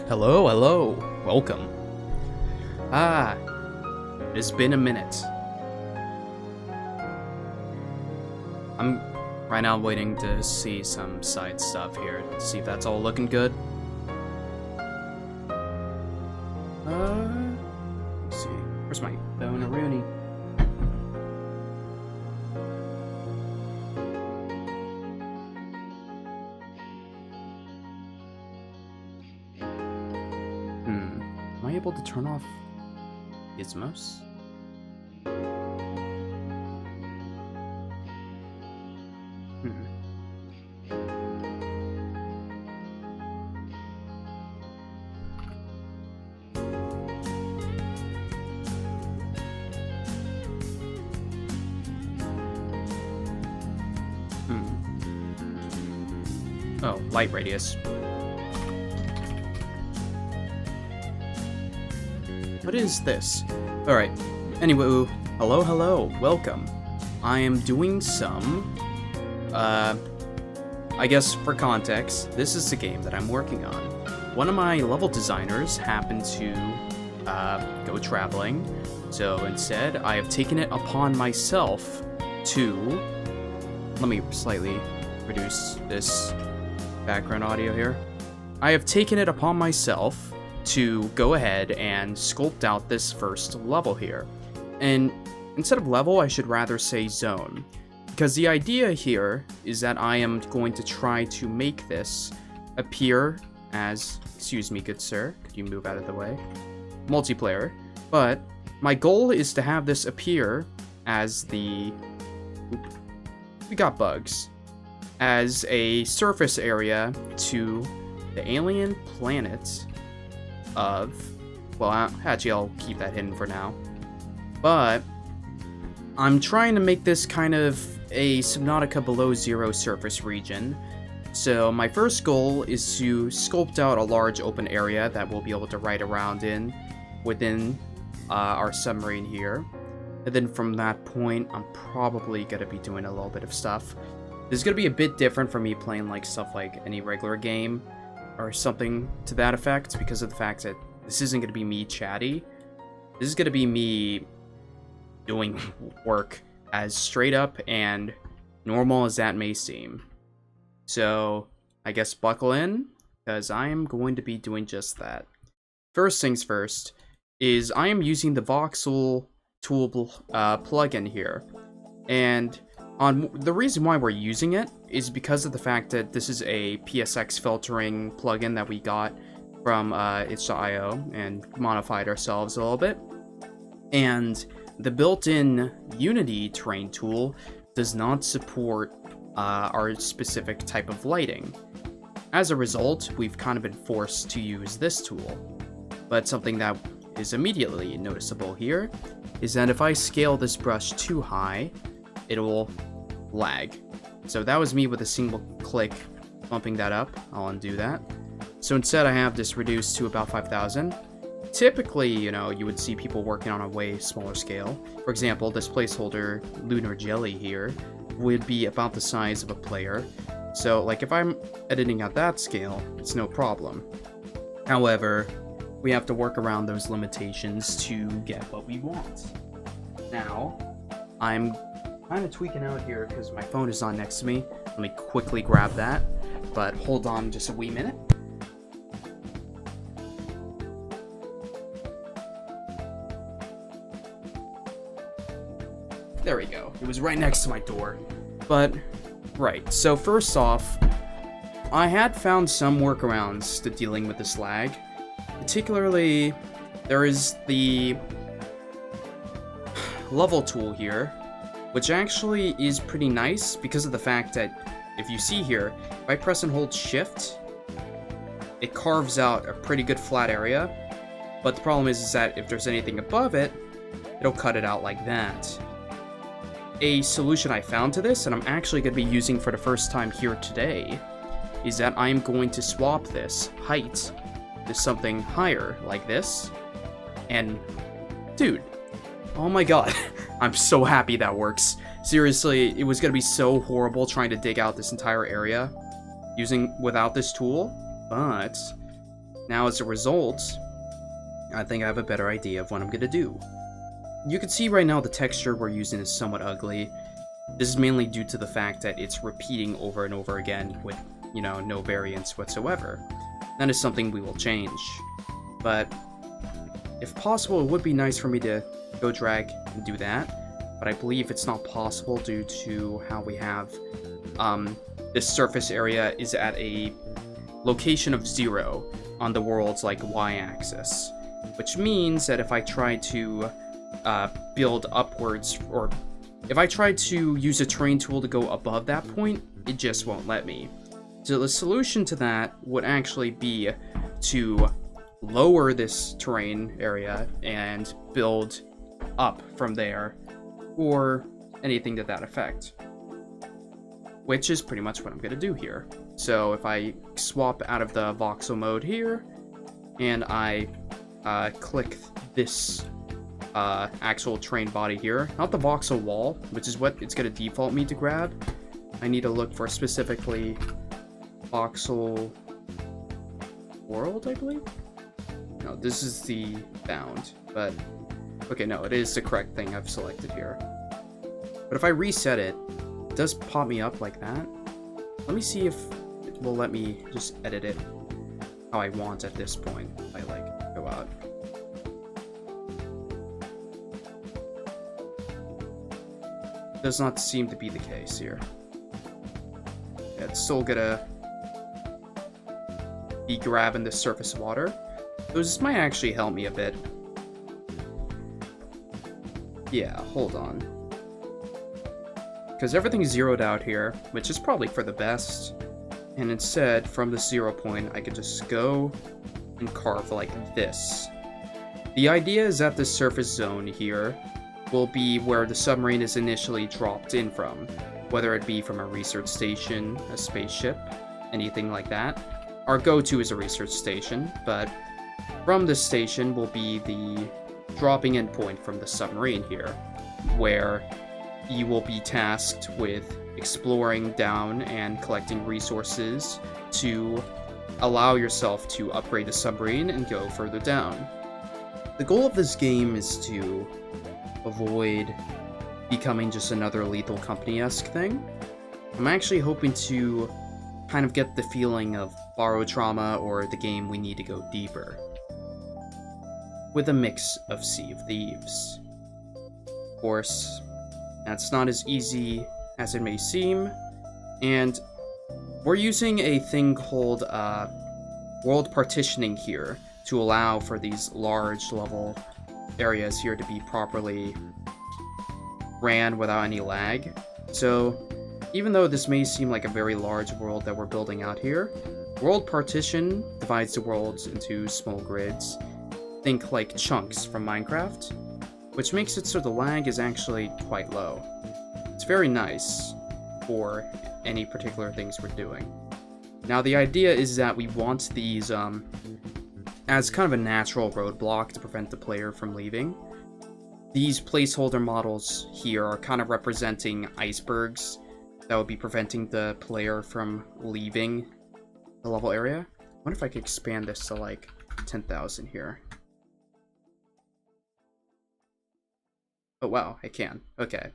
Hello, hello, welcome. It's been a minute. I'm right now waiting to see some side stuff here, to see if that's all looking good. Let's see. Where's my Rooney? Am I able to turn off gizmos? Oh, light radius. What is this? Alright. Anyway, hello, welcome. I am doing some, I guess for context, this is the game that I'm working on. One of my level designers happened to, go traveling, so instead I have taken it upon myself to, let me slightly reduce this background audio here. I have taken it upon myself to go ahead and sculpt out this first level here. And instead of level, I should rather say zone. Because the idea here is that I am going to try to make this appear as, excuse me good sir, could you move out of the way? Multiplayer. But my goal is to have this appear as the, we got bugs, as a surface area to the alien planet of, well, actually I'll keep that hidden for now, but I'm trying to make this kind of a Subnautica below zero surface region. So my first goal is to sculpt out a large open area that we'll be able to ride around in within our submarine here, and then from that point I'm probably going to be doing a little bit of stuff. This is going to be a bit different from me playing like stuff like any regular game or something to that effect, because of the fact that this isn't going to be me chatty. This is going to be me doing work as straight up and normal as that may seem. So I guess buckle in, because I am going to be doing just that. First things first is I am using the Voxel tool plugin here, and the reason why we're using it is because of the fact that this is a PSX filtering plugin that we got from itch.io and modified ourselves a little bit. And the built-in Unity terrain tool does not support our specific type of lighting. As a result, we've kind of been forced to use this tool. But something that is immediately noticeable here is that if I scale this brush too high, it will lag. So that was me with a single click bumping that up. I'll undo that. So instead I have this reduced to about 5,000. Typically, you know, you would see people working on a way smaller scale. For example, this placeholder Lunar Jelly here would be about the size of a player. So like if I'm editing at that scale, it's no problem. However, we have to work around those limitations to get what we want. Now, I'm kind of tweaking out here because my phone is not next to me. Let me quickly grab that, but hold on just a wee minute. There we go. It was right next to my door. But, right, so first off, I had found some workarounds to dealing with this lag. Particularly, there is the level tool here, which actually is pretty nice because of the fact that, if you see here, if I press and hold shift, it carves out a pretty good flat area, but the problem is that if there's anything above it, it'll cut it out like that. A solution I found to this, and I'm actually going to be using for the first time here today, is that I'm going to swap this height to something higher, like this, and dude, oh my god, I'm so happy that works. Seriously, it was going to be so horrible trying to dig out this entire area without this tool, but Now, as a result, I think I have a better idea of what I'm gonna do. You can see right now the texture we're using is somewhat ugly. This is mainly due to the fact that it's repeating over and over again with, you know, no variance whatsoever. That is something we will change. But if possible, it would be nice for me to go drag and do that. But I believe it's not possible due to how we have this surface area is at a location of 0 on the world's like y-axis, which means that if I try to build upwards, or if I try to use a terrain tool to go above that point, it just won't let me. So the solution to that would actually be to lower this terrain area and build up from there, or anything to that effect. Which is pretty much what I'm going to do here. So if I swap out of the voxel mode here, and I click this actual terrain body here, not the voxel wall, which is what it's going to default me to grab. I need to look for specifically voxel world, I believe? No, this is the bound, but okay, no, it is the correct thing I've selected here. But if I reset it, it does pop me up like that. Let me see if it will let me just edit it how I want at this point. I like go out. Does not seem to be the case here. Yeah, it's still gonna be grabbing the surface water. So this might actually help me a bit. Yeah, hold on. Because everything's zeroed out here, which is probably for the best. And instead, from the 0 point, I could just go and carve like this. The idea is that the surface zone here will be where the submarine is initially dropped in from, whether it be from a research station, a spaceship, anything like that. Our go-to is a research station, but from this station will be the dropping in point from the submarine here, where you will be tasked with exploring down and collecting resources to allow yourself to upgrade the submarine and go further down. The goal of this game is to avoid becoming just another Lethal Company-esque thing. I'm actually hoping to kind of get the feeling of Barotrauma or the game We Need to Go Deeper, with a mix of Sea of Thieves. Of course, that's not as easy as it may seem, and we're using a thing called world partitioning here to allow for these large level areas here to be properly ran without any lag. So even though this may seem like a very large world that we're building out here, world partition divides the worlds into small grids. Think like chunks from Minecraft, which makes it so the lag is actually quite low. It's very nice for any particular things we're doing. Now the idea is that we want these as kind of a natural roadblock to prevent the player from leaving. These placeholder models here are kind of representing icebergs that would be preventing the player from leaving the level area. I wonder if I could expand this to like 10,000 here. Oh wow, I can. Okay.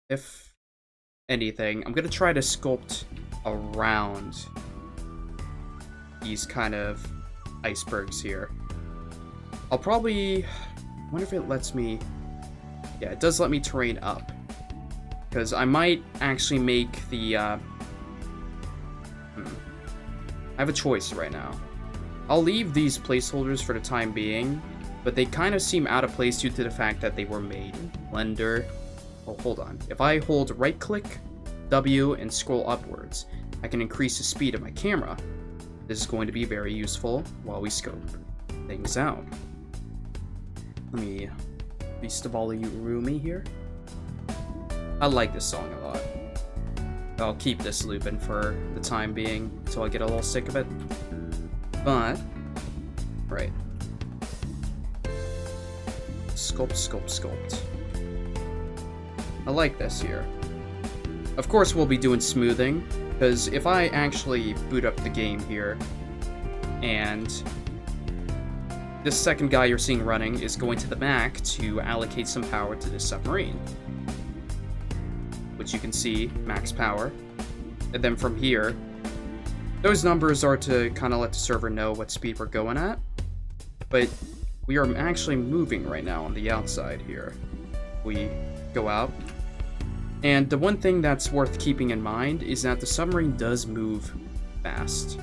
If anything, I'm gonna try to sculpt around these kind of icebergs here. I'll probably... I wonder if it lets me... Yeah, it does let me terrain up. Because I might actually make the... I have a choice right now. I'll leave these placeholders for the time being, but they kind of seem out of place due to the fact that they were made in Blender. Oh, hold on. If I hold right-click, W, and scroll upwards, I can increase the speed of my camera. This is going to be very useful while we scope things out. Let me Beast of Rumi here. I like this song a lot. I'll keep this looping for the time being until I get a little sick of it. But, right. Sculpt, sculpt, sculpt. I like this here. Of course we'll be doing smoothing, because if I actually boot up the game here and this second guy you're seeing running is going to the back to allocate some power to this submarine, which you can see, max power. And then from here, those numbers are to kind of let the server know what speed we're going at, but we are actually moving right now on the outside here. We go out, and the one thing that's worth keeping in mind is that the submarine does move fast.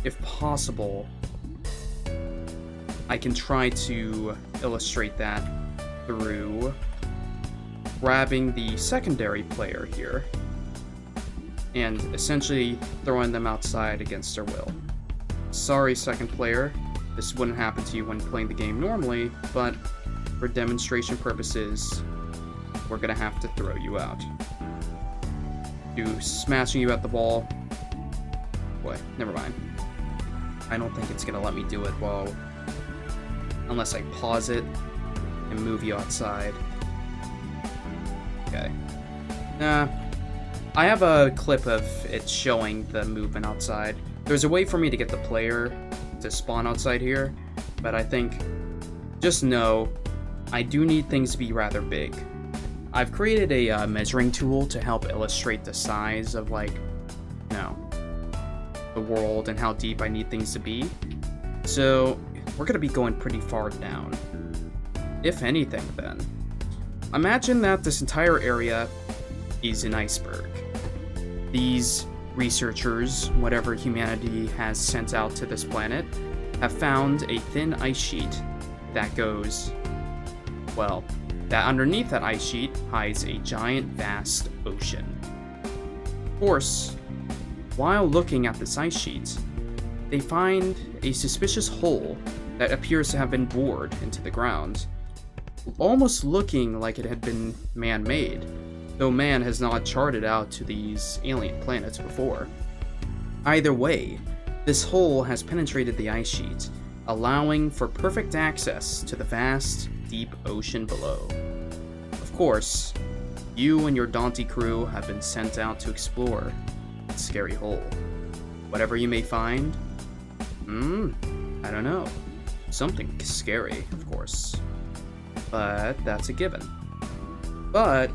If possible, I can try to illustrate that through grabbing the secondary player here and essentially throwing them outside against their will. Sorry, second player, this wouldn't happen to you when playing the game normally, but for demonstration purposes, we're gonna have to throw you out. Smashing you at the ball. Boy, never mind. I don't think it's gonna let me do it unless I pause it and move you outside. Okay. I have a clip of it showing the movement outside. There's a way for me to get the player to spawn outside here, but I think, just know, I do need things to be rather big. I've created a measuring tool to help illustrate the size of, the world and how deep I need things to be. So, we're gonna be going pretty far down. If anything, then. Imagine that this entire area is an iceberg. These researchers, whatever humanity has sent out to this planet, have found a thin ice sheet that goes, that underneath that ice sheet hides a giant, vast ocean. Of course, while looking at this ice sheet, they find a suspicious hole that appears to have been bored into the ground, almost looking like it had been man-made, though man has not charted out to these alien planets before. Either way, this hole has penetrated the ice sheet, allowing for perfect access to the vast, deep ocean below. Of course, you and your Dante crew have been sent out to explore that scary hole. Whatever you may find, I don't know. Something scary, of course. But that's a given. But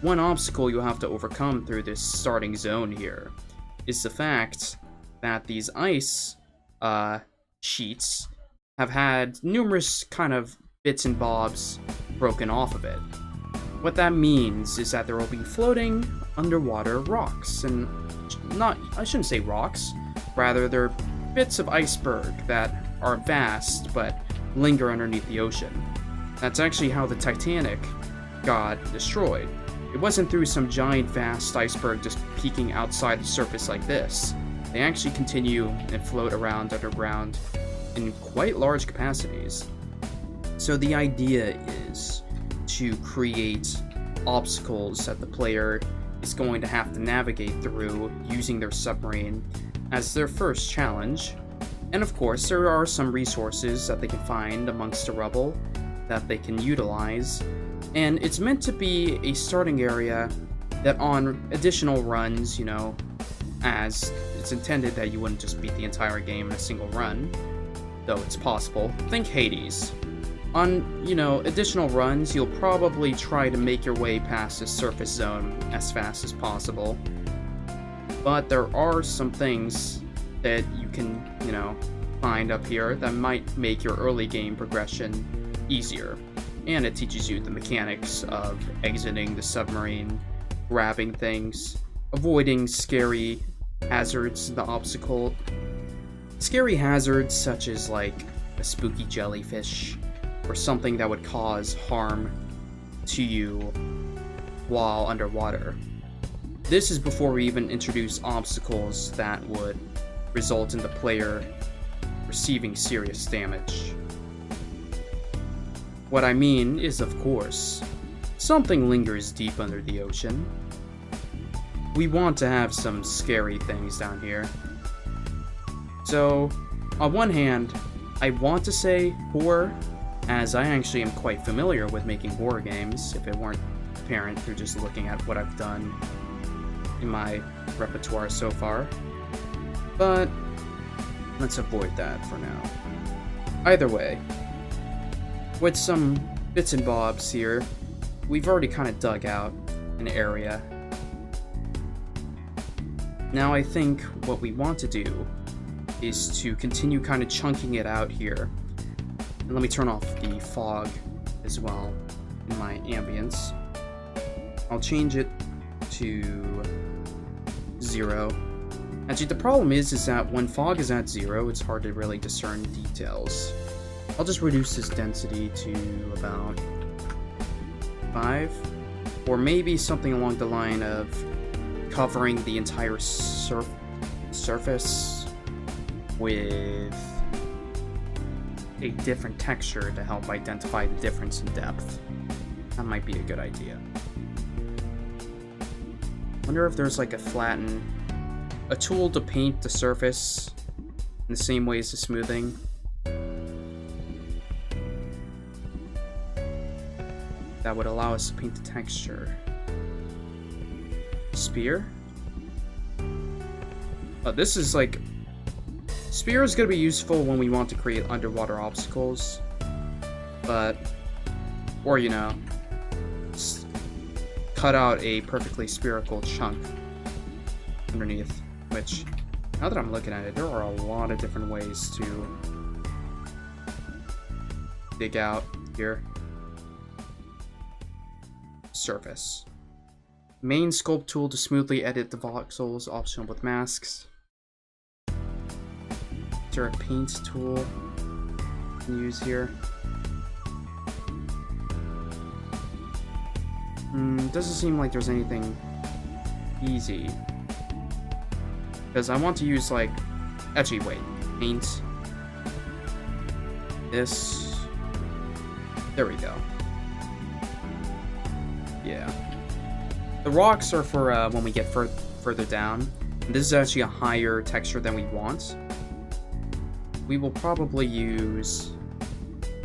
one obstacle you'll have to overcome through this starting zone here is the fact that these ice sheets have had numerous kind of bits and bobs broken off of it. What that means is that there will be floating underwater rocks, and I shouldn't say rocks, rather they're bits of iceberg that are vast but linger underneath the ocean. That's actually how the Titanic got destroyed. It wasn't through some giant vast iceberg just peeking outside the surface like this. They actually continue and float around underground in quite large capacities. So the idea is to create obstacles that the player is going to have to navigate through using their submarine as their first challenge. And of course, there are some resources that they can find amongst the rubble that they can utilize, and it's meant to be a starting area that on additional runs, as it's intended that you wouldn't just beat the entire game in a single run, though it's possible. Think Hades. On, additional runs, you'll probably try to make your way past the surface zone as fast as possible, but there are some things that you can, find up here that might make your early game progression easier. And it teaches you the mechanics of exiting the submarine, grabbing things, avoiding scary hazards, scary hazards such as a spooky jellyfish or something that would cause harm to you while underwater. This is before we even introduce obstacles that would result in the player receiving serious damage. What I mean is, of course, something lingers deep under the ocean. We want to have some scary things down here. So, on one hand, I want to say horror, as I actually am quite familiar with making horror games, if it weren't apparent through just looking at what I've done in my repertoire so far. But let's avoid that for now. Either way, with some bits and bobs here, we've already kind of dug out an area. Now I think what we want to do is to continue kind of chunking it out here. And let me turn off the fog as well in my ambience. I'll change it to 0. Actually, the problem is that when fog is at 0, it's hard to really discern details. I'll just reduce this density to about 5, or maybe something along the line of covering the entire surface with a different texture to help identify the difference in depth. That might be a good idea. Wonder if there's like a tool to paint the surface in the same way as the smoothing. That would allow us to paint the texture. Spear? Oh, this is like... Spear is going to be useful when we want to create underwater obstacles. But... Or, you know... cut out a perfectly spherical chunk underneath. Which, now that I'm looking at it, there are a lot of different ways to dig out here. Surface. Main sculpt tool to smoothly edit the voxels, optional with masks. Is there a paint tool I can use here? Doesn't seem like there's anything easy. Because I want to use like... Actually, wait. Paint. This. There we go. Yeah. The rocks are for when we get further down. And this is actually a higher texture than we want. We will probably use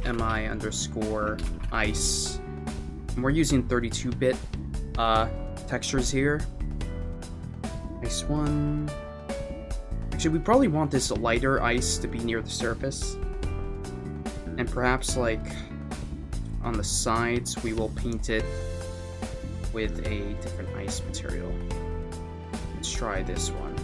mi_ice. And we're using 32-bit textures here. Ice 1. Actually, we probably want this lighter ice to be near the surface. And perhaps, like, on the sides, we will paint it with a different ice material. Let's try this one.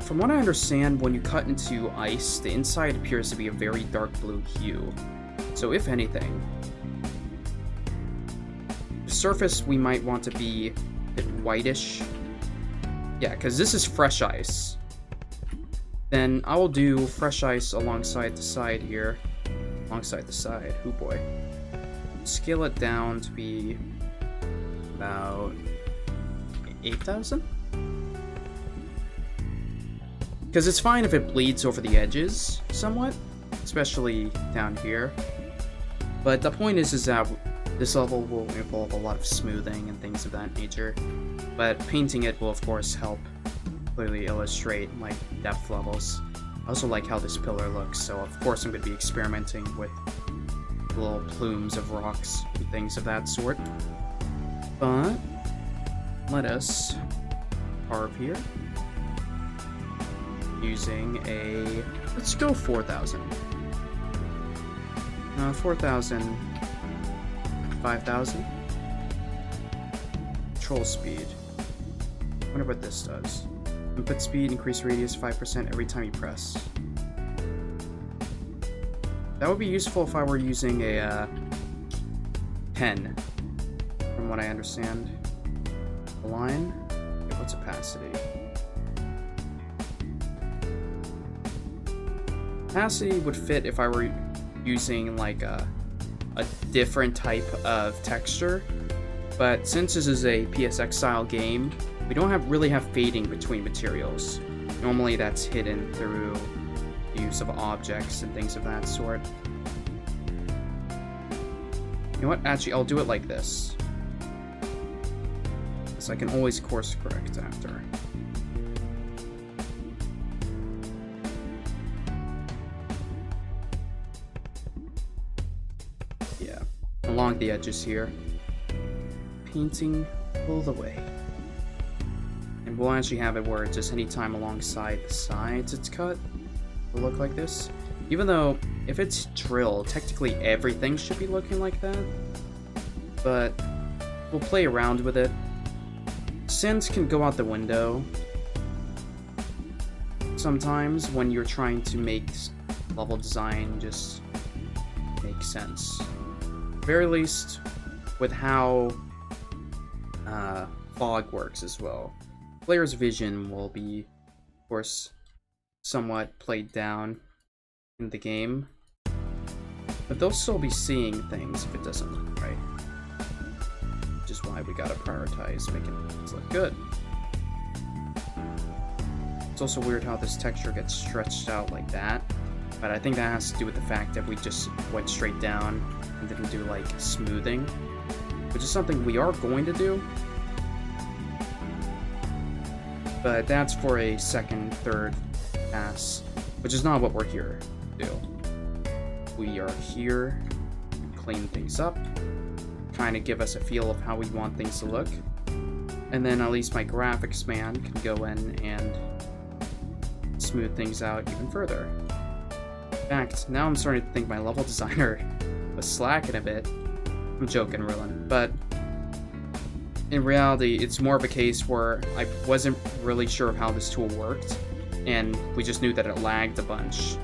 From what I understand, when you cut into ice, the inside appears to be a very dark blue hue. So if anything, the surface we might want to be a bit whitish. Yeah, because this is fresh ice. Then I will do fresh ice alongside the side here. Alongside the side, oh boy. Scale it down to be about 8,000? Because it's fine if it bleeds over the edges somewhat, especially down here. But the point is that this level will involve a lot of smoothing and things of that nature. But painting it will of course help clearly illustrate like depth levels. I also like how this pillar looks, so of course I'm going to be experimenting with little plumes of rocks and things of that sort. But let us carve here using a, let's go 4,000. 4,000, 5,000. Control speed. I wonder what this does. Input speed, increase radius 5% every time you press. That would be useful if I were using a pen, from what I understand. Align. Okay, what's opacity? Opacity would fit if I were using like a different type of texture, but since this is a PSX style game, we don't really have fading between materials. Normally that's hidden through the use of objects and things of that sort. You know what? Actually, I'll do it like this, so I can always course correct after. Yeah, along the edges here. Painting all the way. And we'll actually have it where just any time alongside the sides it's cut will look like this. Even though, if it's drilled, technically everything should be looking like that. But we'll play around with it. Sense can go out the window sometimes when you're trying to make level design just make sense. Very least with how fog works as well. Player's vision will be, of course, somewhat played down in the game, but they'll still be seeing things if it doesn't look right. Which is why we gotta prioritize making things look good. It's also weird how this texture gets stretched out like that, but I think that has to do with the fact that we just went straight down and didn't do like smoothing, which is something we are going to do, but that's for a second, third pass, which is not what we're here to do. We are here to clean things up, kind of give us a feel of how we want things to look, and then at least my graphics man can go in and smooth things out even further. In fact, now I'm starting to think my level designer was slacking a bit. I'm joking, Ruin, but in reality, it's more of a case where I wasn't really sure of how this tool worked, and we just knew that it lagged a bunch.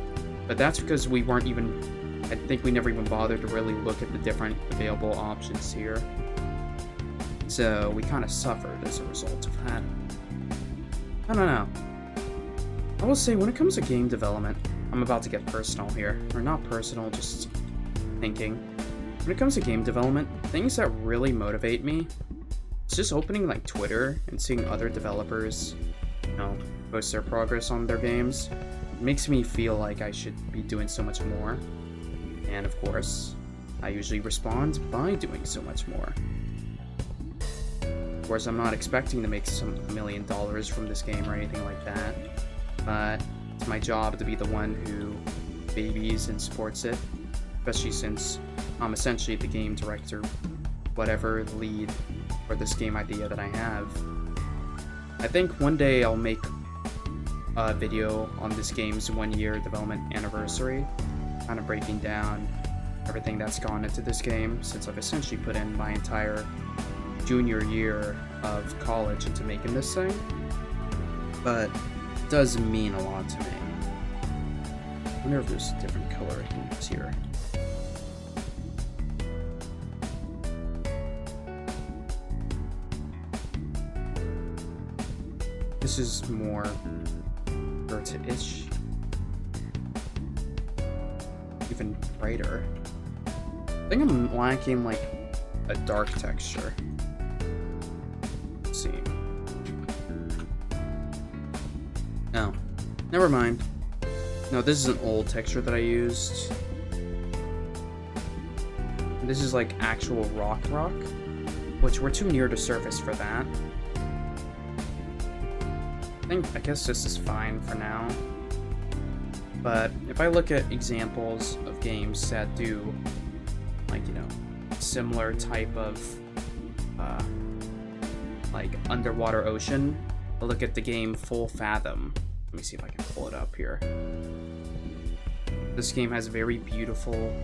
But that's because we weren't even, I think we never even bothered to really look at the different available options here. So we kind of suffered as a result of that. I don't know. I will say, when it comes to game development, I'm about to get personal here. Or not personal, just thinking. When it comes to game development, things that really motivate me, it's just opening like Twitter and seeing other developers, post their progress on their games. It makes me feel like I should be doing so much more. And of course, I usually respond by doing so much more. Of course, I'm not expecting to make $1 million from this game or anything like that, but it's my job to be the one who babies and supports it, especially since I'm essentially the game director, whatever lead for this game idea that I have. I think one day I'll make a video on this game's 1-year development anniversary, kind of breaking down everything that's gone into this game, since I've essentially put in my entire junior year of college into making this thing. But it does mean a lot to me. I wonder if there's a different color I can use here. This is more Berta-ish. Even brighter. I think I'm lacking like a dark texture. Let's see. Oh, never mind. No, this is an old texture that I used. This is like actual rock, which we're too near the surface for that. I guess this is fine for now. But if I look at examples of games that do, like, similar type of, like, underwater ocean, I look at the game Full Fathom. Let me see if I can pull it up here. This game has very beautiful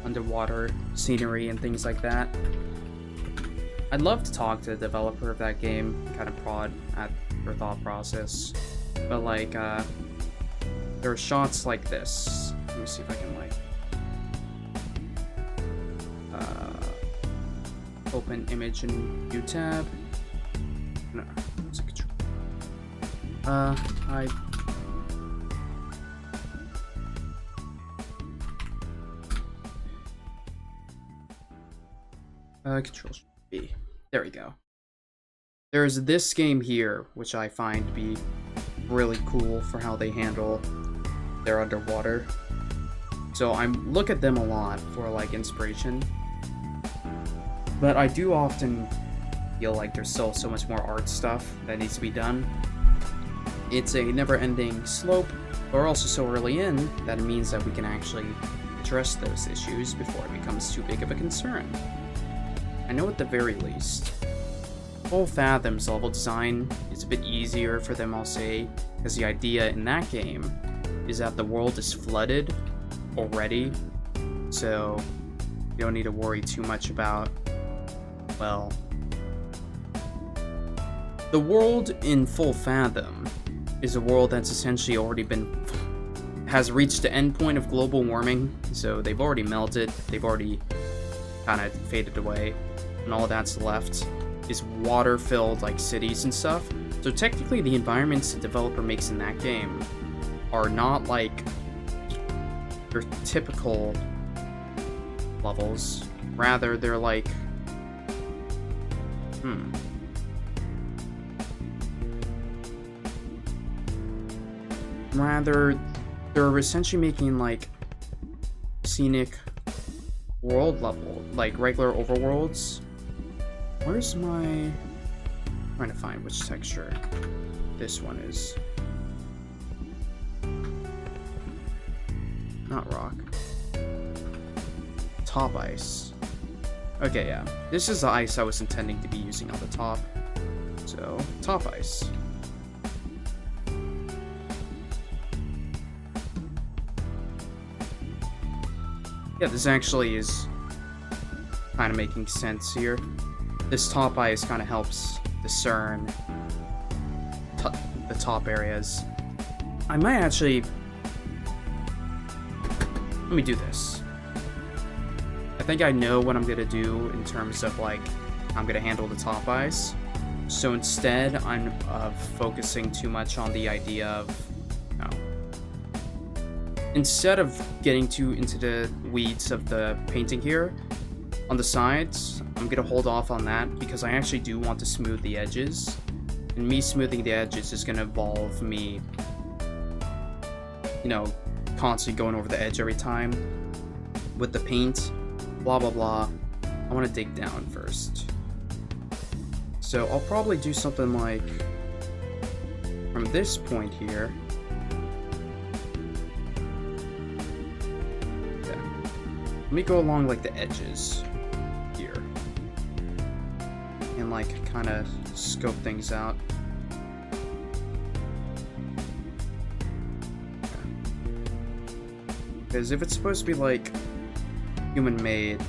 underwater scenery and things like that. I'd love to talk to the developer of that game, kind of prod at their thought process. But like, there are shots like this. Let me see if I can open image in new tab. No, it's a control. Control B. There we go. There's this game here, which I find to be really cool for how they handle their underwater. So I look at them a lot for like inspiration. But I do often feel like there's still so much more art stuff that needs to be done. It's a never-ending slope, but we're also so early in that it means that we can actually address those issues before it becomes too big of a concern. I know at the very least, Full Fathom's level design is a bit easier for them, I'll say, because the idea in that game is that the world is flooded already, so you don't need to worry too much about, well, the world in Full Fathom is a world that's essentially already has reached the end point of global warming, so they've already melted, they've already kind of faded away, and all that's left is water-filled like cities and stuff. So technically the environments the developer makes in that game are not like your typical levels, rather they're like they're essentially making like scenic world level, like regular overworlds. Where's my... I'm trying to find which texture this one is. Not rock. Top ice. Okay, yeah. This is the ice I was intending to be using on the top. So, top ice. Yeah, this actually is kind of making sense here. This top ice kind of helps discern the top areas. I might actually... Let me do this. I think I know what I'm going to do in terms of, like, I'm going to handle the top ice. So instead, I'm focusing too much on the idea of... Instead of getting too into the weeds of the painting here, on the sides, I'm going to hold off on that because I actually do want to smooth the edges. And me smoothing the edges is going to involve me, you know, constantly going over the edge every time with the paint, blah blah blah. I want to dig down first. So I'll probably do something like from this point here. Okay. Let me go along like the edges here and like kind of scope things out. Because if it's supposed to be like human-made,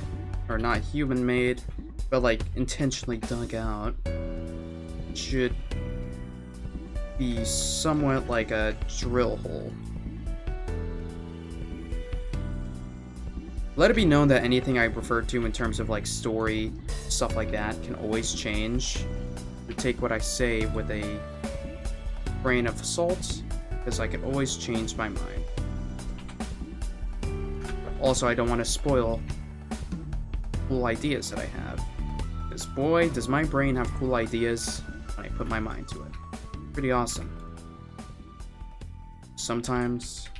or not human-made, but like intentionally dug out, it should be somewhat like a drill hole. Let it be known that anything I refer to in terms of like story, stuff like that, can always change. You take what I say with a grain of salt, because I can always change my mind. Also, I don't want to spoil cool ideas that I have, because boy, does my brain have cool ideas when I put my mind to it. Pretty awesome. Sometimes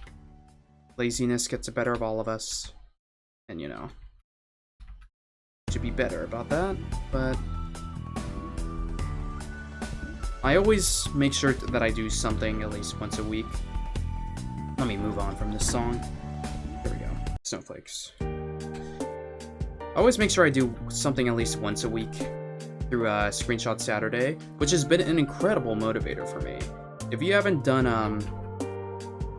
laziness gets the better of all of us, and you know, should be better about that, but I always make sure that I do something at least once a week. Let me move on from this song. There we go. Snowflakes. I always make sure I do something at least once a week through Screenshot Saturday, which has been an incredible motivator for me. If you haven't done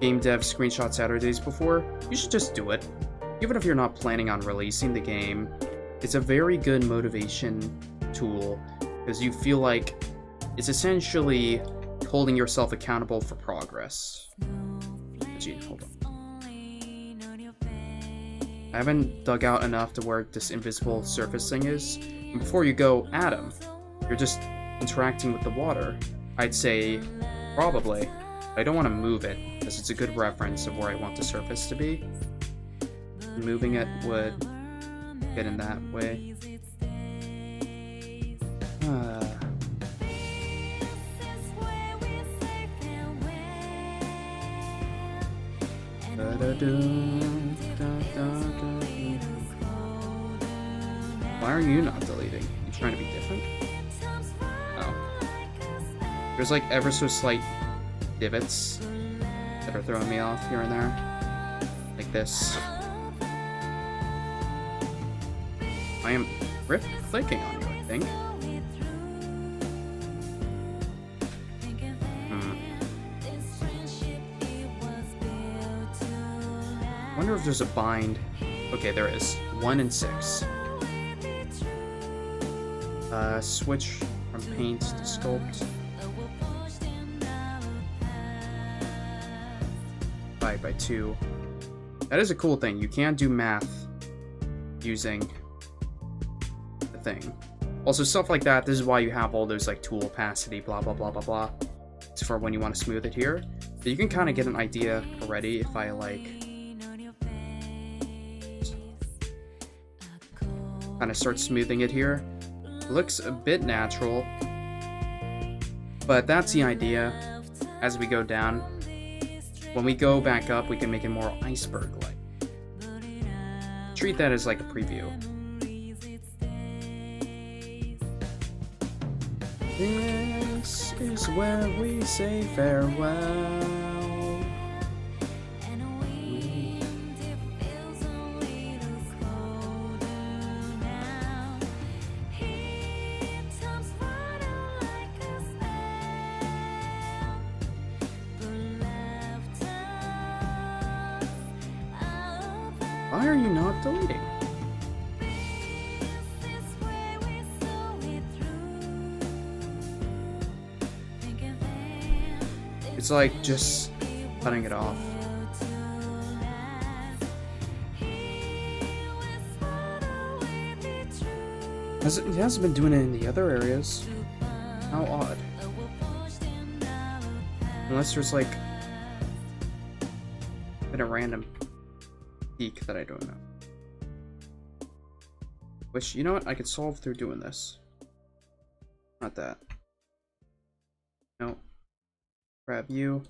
Game Dev Screenshot Saturdays before, you should just do it. Even if you're not planning on releasing the game, it's a very good motivation tool because you feel like it's essentially holding yourself accountable for progress. Gee, hold on. I haven't dug out enough to where this invisible surface thing is. And before you go, Adam, you're just interacting with the water. I'd say probably. I don't want to move it, because it's a good reference of where I want the surface to be. Moving it would get in that way. Why are you not deleting? You trying to be different? Oh. There's like ever so slight divots that are throwing me off here and there. Like this. I am clicking on you, I think. wonder if there's a bind. Okay, there is. 1 and 6. Switch from paint to sculpt. 5 by 2. That is a cool thing. You can do math using the thing. Also, stuff like that, this is why you have all those like tool opacity, blah, blah, blah, blah, blah. It's for when you want to smooth it here. So you can kind of get an idea already if I like kind of start smoothing it here. It looks a bit natural, but that's the idea. As we go down, when we go back up, we can make it more iceberg-like. Treat that as like a preview. This is where we say farewell. Why are you not deleting? It's like just cutting it off. It hasn't been doing it in the other areas. How odd. Unless there's like been a random peak that I don't know. Which, you know what, I could solve through doing this. Not that. No. Grab you.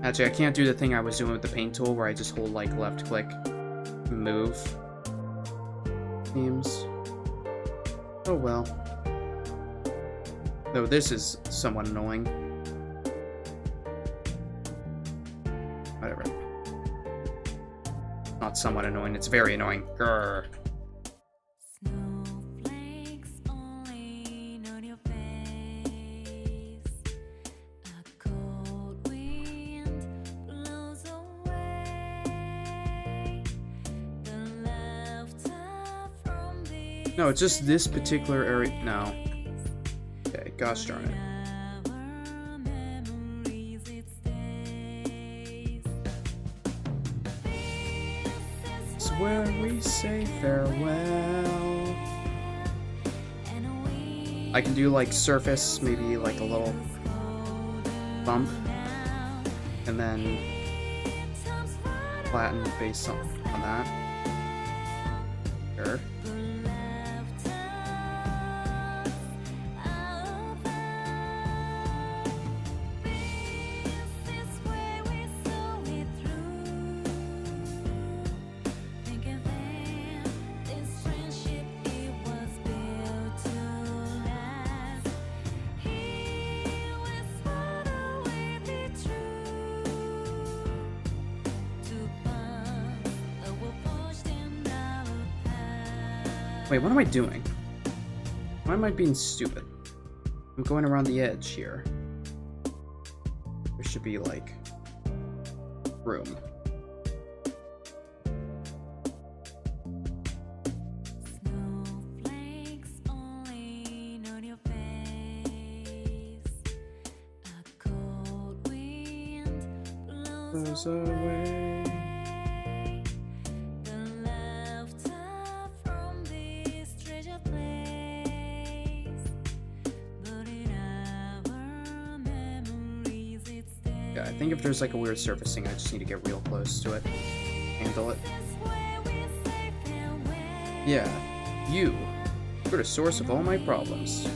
Actually, I can't do the thing I was doing with the paint tool where I just hold like left click, move. Seems. Oh well. Though this is somewhat annoying. Whatever. Not somewhat annoying, it's very annoying. Grr. No, it's just this particular area. No. Okay, gosh darn it. It's where we say farewell. I can do like surface, maybe like a little bump, and then flatten based on that. Sure. Wait, what am I doing? Why am I being stupid? I'm going around the edge here. There should be, like, room. Blows away. I think if there's like a weird surfacing, I just need to get real close to it. Handle it. Yeah, you're the source of all my problems.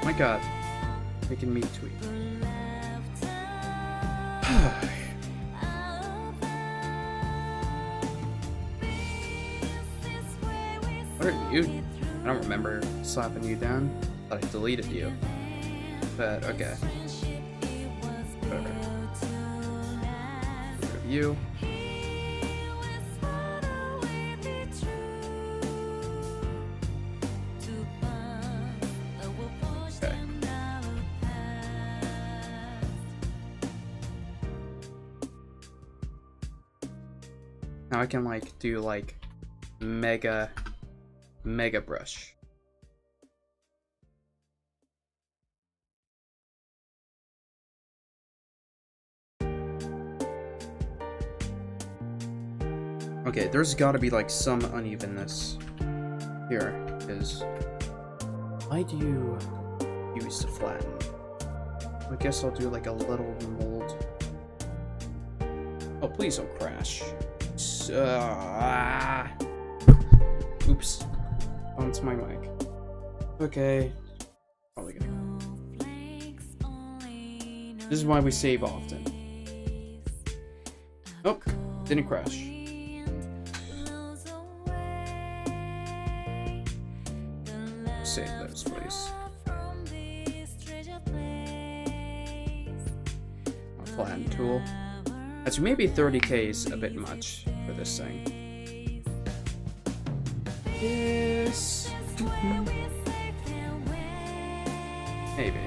My god, making me tweet. What are you? I don't remember slapping you down. Thought I deleted you. But okay. Whatever. Get rid of you. Now I can like do like mega brush. Okay, there's gotta be like some unevenness here, because why do you use to flatten? I guess I'll do like a little mold. Oh, please don't crash. Oops. Onto my mic. Okay. Probably gonna. This is why we save often. Nope. Didn't crash. Save those, please. A flatten tool. That's maybe 30k is a bit much for this thing. Yes. Maybe.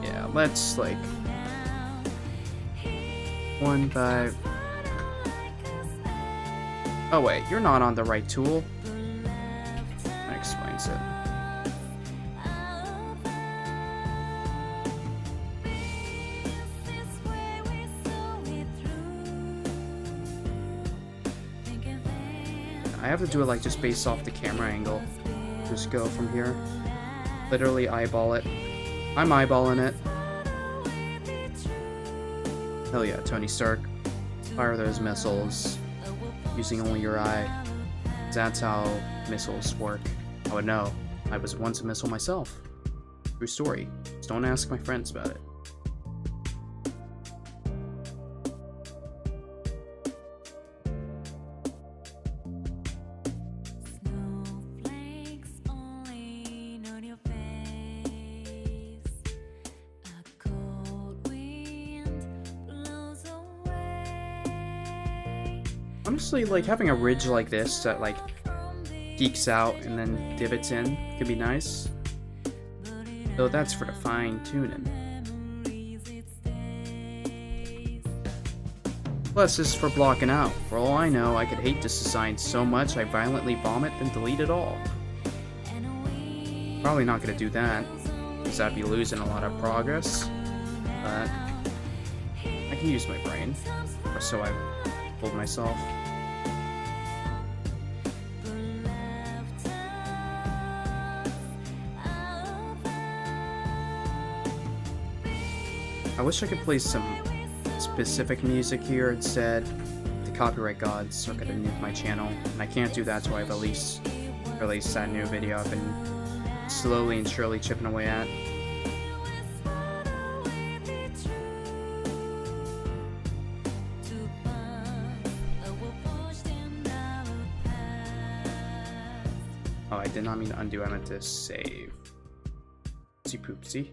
Yeah, let's like 1.5. Oh wait, you're not on the right tool. That explains it. I have to do it like just based off the camera angle. Just go from here. Literally eyeball it. I'm eyeballing it. Hell yeah, Tony Stark. Fire those missiles. Using only your eye. That's how missiles work. I would know. I was once a missile myself. True story. Just don't ask my friends about it. Honestly, like having a ridge like this that like geeks out and then divots in could be nice. Though that's for the fine tuning. Plus, this is for blocking out. For all I know, I could hate this design so much I violently vomit then delete it all. Probably not gonna do that, because I'd be losing a lot of progress. But I can use my brain, or so I've told myself. I wish I could play some specific music here instead. The copyright gods are gonna nuke my channel, and I can't do that till I've at least released that new video I've been slowly and surely chipping away at. Oh, I did not mean to undo, I meant to save. Oopsie poopsie.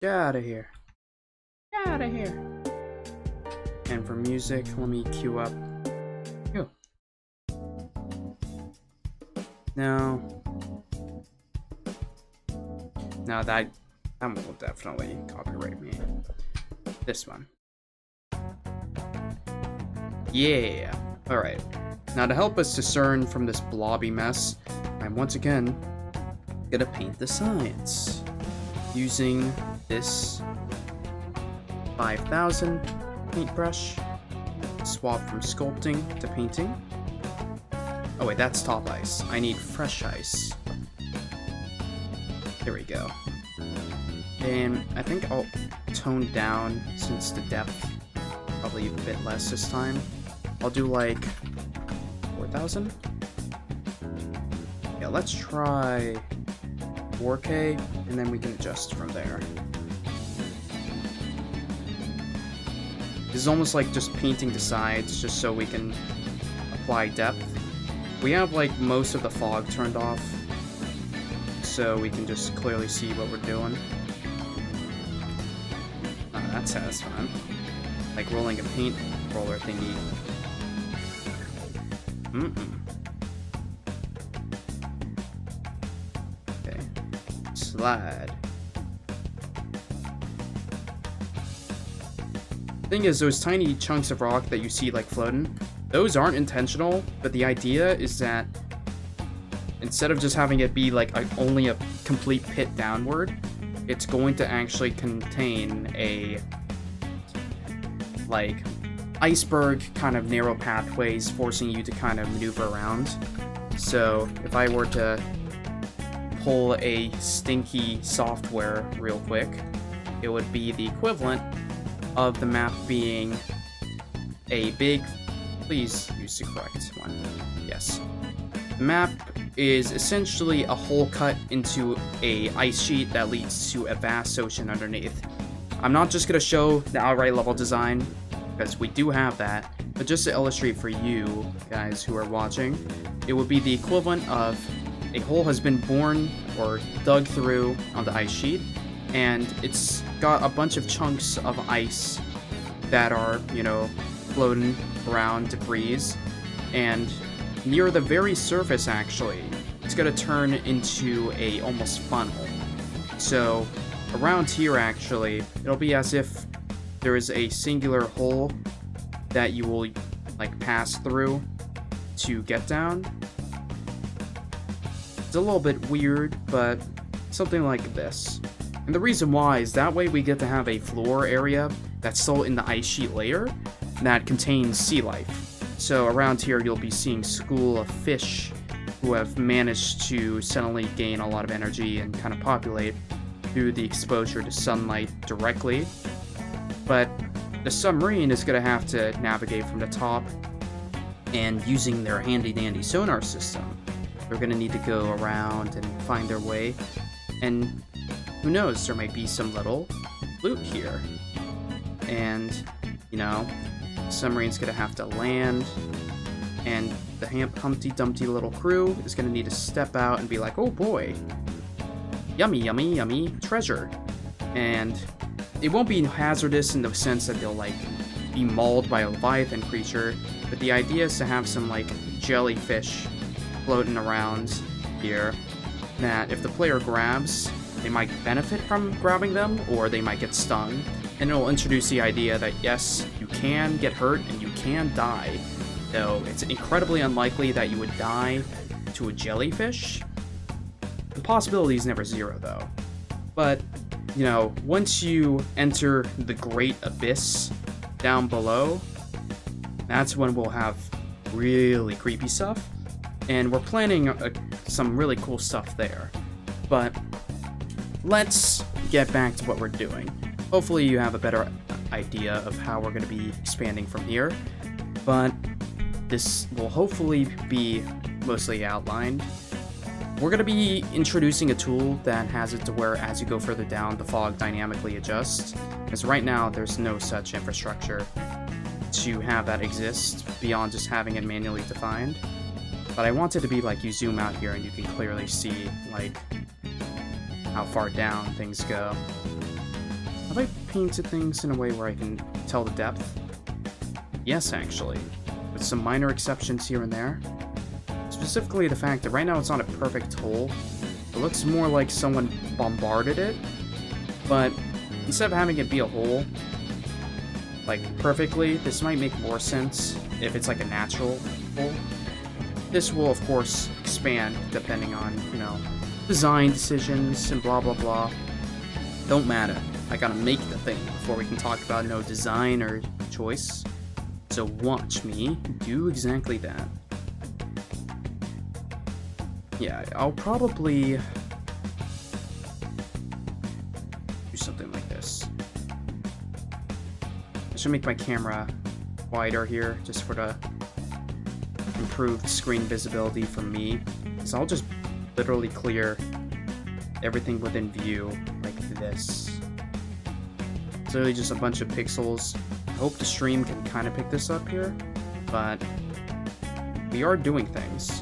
Get out of here. Get out of here. And for music, let me cue up. Yo. No, that will definitely copyright me. This one. Yeah. Alright. Now to help us discern from this blobby mess, I'm once again gonna paint the sides. Using this 5000 paintbrush. Swap from sculpting to painting. Oh wait, that's top ice. I need fresh ice. There we go. And I think I'll tone down since the depth probably a bit less this time. I'll do like 4000. Yeah, let's try 4K and then we can adjust from there. This is almost like just painting the sides just so we can apply depth. We have like most of the fog turned off so we can just clearly see what we're doing. Oh, that sounds fun. Like rolling a paint roller thingy. slide. Thing is, those tiny chunks of rock that you see like floating, those aren't intentional, but the idea is that instead of just having it be like only a complete pit downward, it's going to actually contain a like iceberg kind of narrow pathways forcing you to kind of maneuver around. So if I were to pull a stinky software real quick, it would be the equivalent of the map being a big, please use the correct one, yes. The map is essentially a hole cut into a ice sheet that leads to a vast ocean underneath. I'm not just going to show the outright level design, because we do have that, but just to illustrate for you guys who are watching, it would be the equivalent of a hole has been born or dug through on the ice sheet, and it's got a bunch of chunks of ice that are, you know, floating around debris, and near the very surface actually, it's going to turn into a almost funnel. So around here actually, it'll be as if there is a singular hole that you will like pass through to get down. It's a little bit weird, but something like this. And the reason why is that way we get to have a floor area that's still in the ice sheet layer that contains sea life. So around here you'll be seeing school of fish who have managed to suddenly gain a lot of energy and kind of populate through the exposure to sunlight directly. But the submarine is going to have to navigate from the top, and using their handy-dandy sonar system, they're going to need to go around and find their way. And who knows, there might be some little loot here. And, you know, the submarine's going to have to land, and the Humpty Dumpty little crew is going to need to step out and be like, oh boy, yummy, yummy, yummy treasure. And it won't be hazardous in the sense that they'll like be mauled by a Leviathan creature, but the idea is to have some like jellyfish floating around here that if the player grabs, they might benefit from grabbing them, or they might get stung. And it'll introduce the idea that yes, you can get hurt and you can die, though it's incredibly unlikely that you would die to a jellyfish. The possibility is never zero though. But you know, once you enter the Great Abyss down below, that's when we'll have really creepy stuff. And we're planning some really cool stuff there. But let's get back to what we're doing. Hopefully you have a better idea of how we're going to be expanding from here. But this will hopefully be mostly outlined. We're going to be introducing a tool that has it to where as you go further down, the fog dynamically adjusts. Because right now, there's no such infrastructure to have that exist beyond just having it manually defined. But I want it to be like you zoom out here and you can clearly see like how far down things go. Have I painted things in a way where I can tell the depth? Yes, actually. With some minor exceptions here and there. Specifically the fact that right now it's not a perfect hole. It looks more like someone bombarded it, but instead of having it be a hole, like perfectly, this might make more sense if it's like a natural hole. This will of course expand depending on, you know, design decisions and blah blah blah. Don't matter. I gotta make the thing before we can talk about no design or choice. So watch me do exactly that. Yeah, I'll probably do something like this. I should make my camera wider here, just for the improved screen visibility for me. So I'll just literally clear everything within view like this. It's literally just a bunch of pixels. I hope the stream can kind of pick this up here, but we are doing things.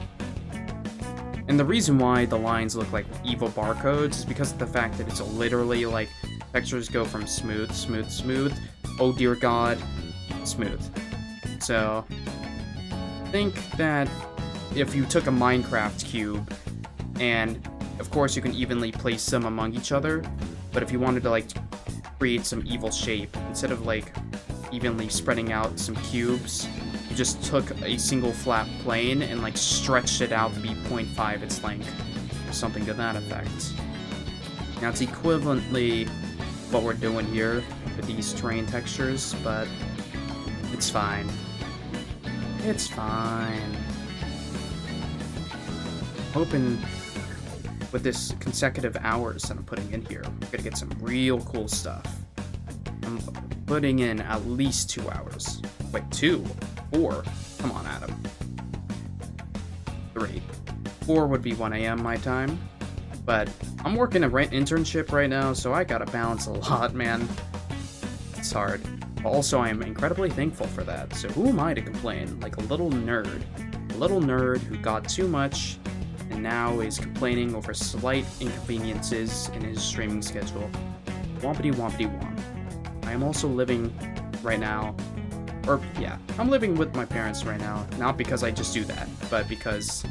And the reason why the lines look like evil barcodes is because of the fact that it's literally like textures go from smooth, smooth, smooth, oh dear god, smooth. So, think that if you took a Minecraft cube and Of course, you can evenly place them among each other, but if you wanted to like create some evil shape, instead of like evenly spreading out some cubes, you just took a single flat plane and like stretched it out to be 0.5 its length, or something to that effect. Now it's equivalently what we're doing here with these terrain textures, but it's fine. It's fine. Hoping with this consecutive hours that I'm putting in here, we're gonna get some real cool stuff. I'm putting in at least 2 hours. Wait, 2? 4? Come on, Adam. 3. 4 would be 1 a.m. my time. But I'm working a internship right now, so I gotta balance a lot, man. It's hard. Also, I am incredibly thankful for that, so who am I to complain? Like a little nerd. A little nerd who got too much and now is complaining over slight inconveniences in his streaming schedule. Wompity wompity womp. I am also living right now, or yeah, I'm living with my parents right now, not because I just do that, but because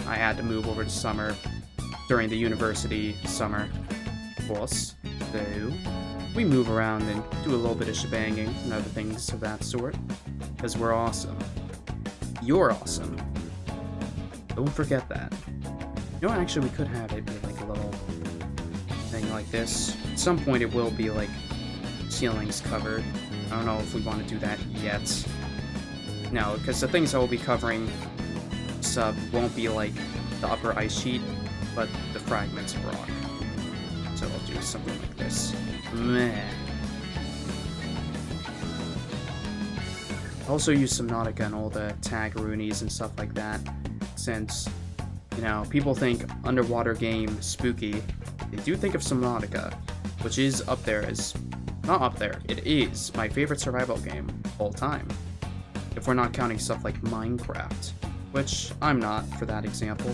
I had to move over to summer during the university summer course. So we move around and do a little bit of shebanging and other things of that sort, because we're awesome. You're awesome. Don't forget that. You know, actually, we could have it be like a little thing like this. At some point, it will be like ceilings covered. I don't know if we want to do that yet. No, because the things I will be covering sub won't be like the upper ice sheet, but the fragments of rock. So I'll do something like this. Meh. I also use Subnautica and all the tag-roonies and stuff like that, since, you know, people think underwater game spooky. They do think of Subnautica, which is up there as... Not up there, it is my favorite survival game of all time. If we're not counting stuff like Minecraft, which I'm not for that example.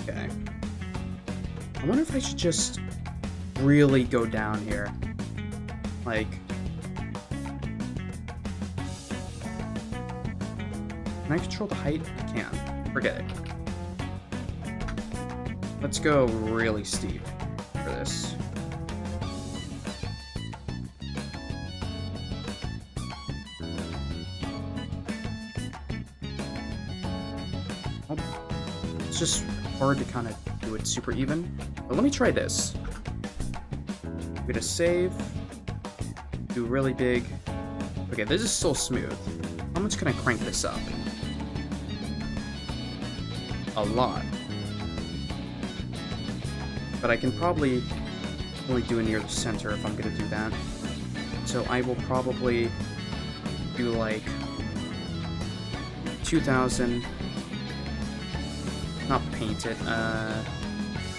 Okay. I wonder if I should just really go down here. Like... Can I control the height? I can. Forget it. Let's go really steep for this. It's just hard to kind of do it super even. But let me try this. I'm gonna save. Do really big. Okay, this is so smooth. How much can I crank this up? A lot. But I can probably only do it near the center if I'm gonna do that. So I will probably do like 2,000. Not paint it,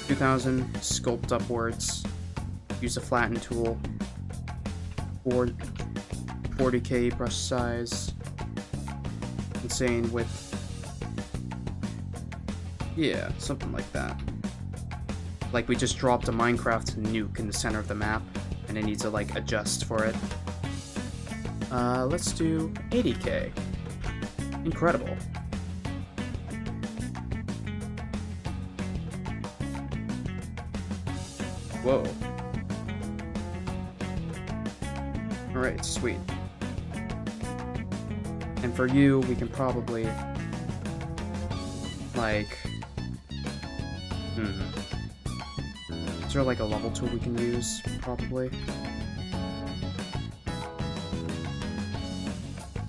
2,000, sculpt upwards, use a flatten tool, 40k brush size, insane width, yeah, something like that. Like we just dropped a Minecraft nuke in the center of the map, and it needs to like adjust for it. Let's do 80k, incredible. Whoa. Alright, sweet. And for you, we can probably... like... Is there like a level tool we can use? Probably.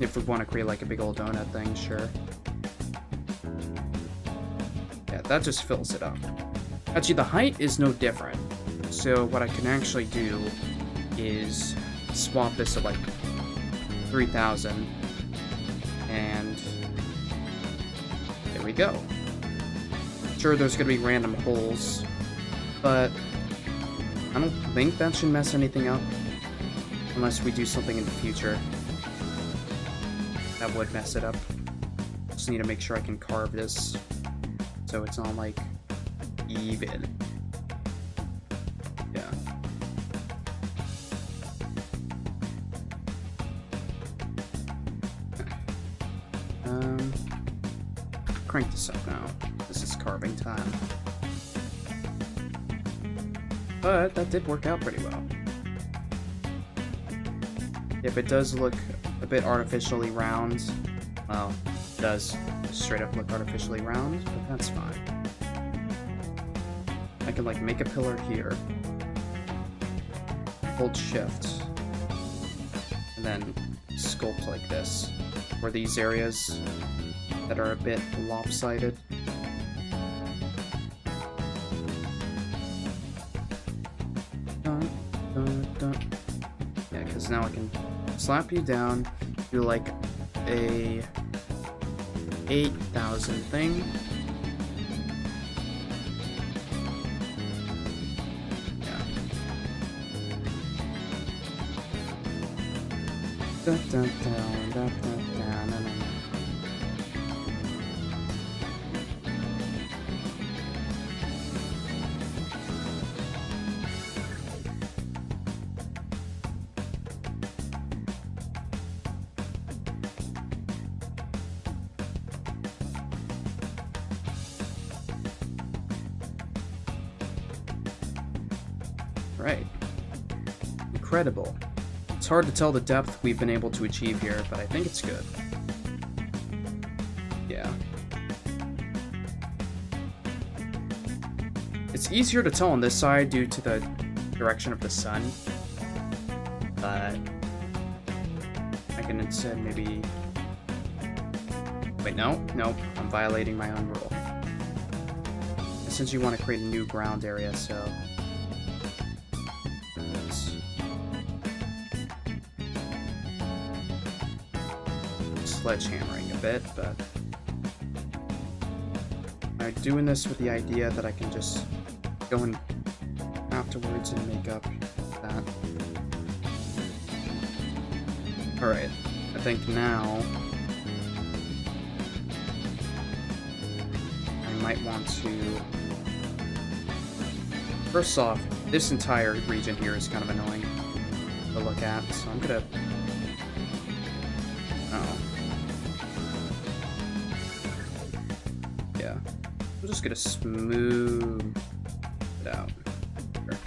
If we want to create like a big old donut thing, sure. Yeah, that just fills it up. Actually, the height is no different. So what I can actually do is swap this to like 3,000, and there we go. Sure, there's gonna be random holes, but I don't think that should mess anything up, unless we do something in the future that would mess it up. Just need to make sure I can carve this so it's not like even. Yeah. Crank this up now. This is carved. carving time. But that did work out pretty well. If it does look a bit artificially round, well, it does straight up look artificially round, but that's fine. I can like make a pillar here, hold shift, and then sculpt like this, for these areas that are a bit lopsided. Dun, dun, dun. Yeah, because now I can slap you down, do like a 8,000 thing. Yeah. Dun, dun, dun, dun, dun, dun, dun, dun. Right. Incredible. It's hard to tell the depth we've been able to achieve here, but I think it's good. Yeah. It's easier to tell on this side due to the direction of the sun, but I can instead maybe... Wait, no, I'm violating my own rule. Since you want to create a new ground area, so... Sledgehammering a bit, but I'm doing this with the idea that I can just go in afterwards and make up that. Alright, I think now I might want to... First off, this entire region here is kind of annoying to look at, so I'm gonna... Oh. Yeah. I'm just gonna smooth it out. Sure.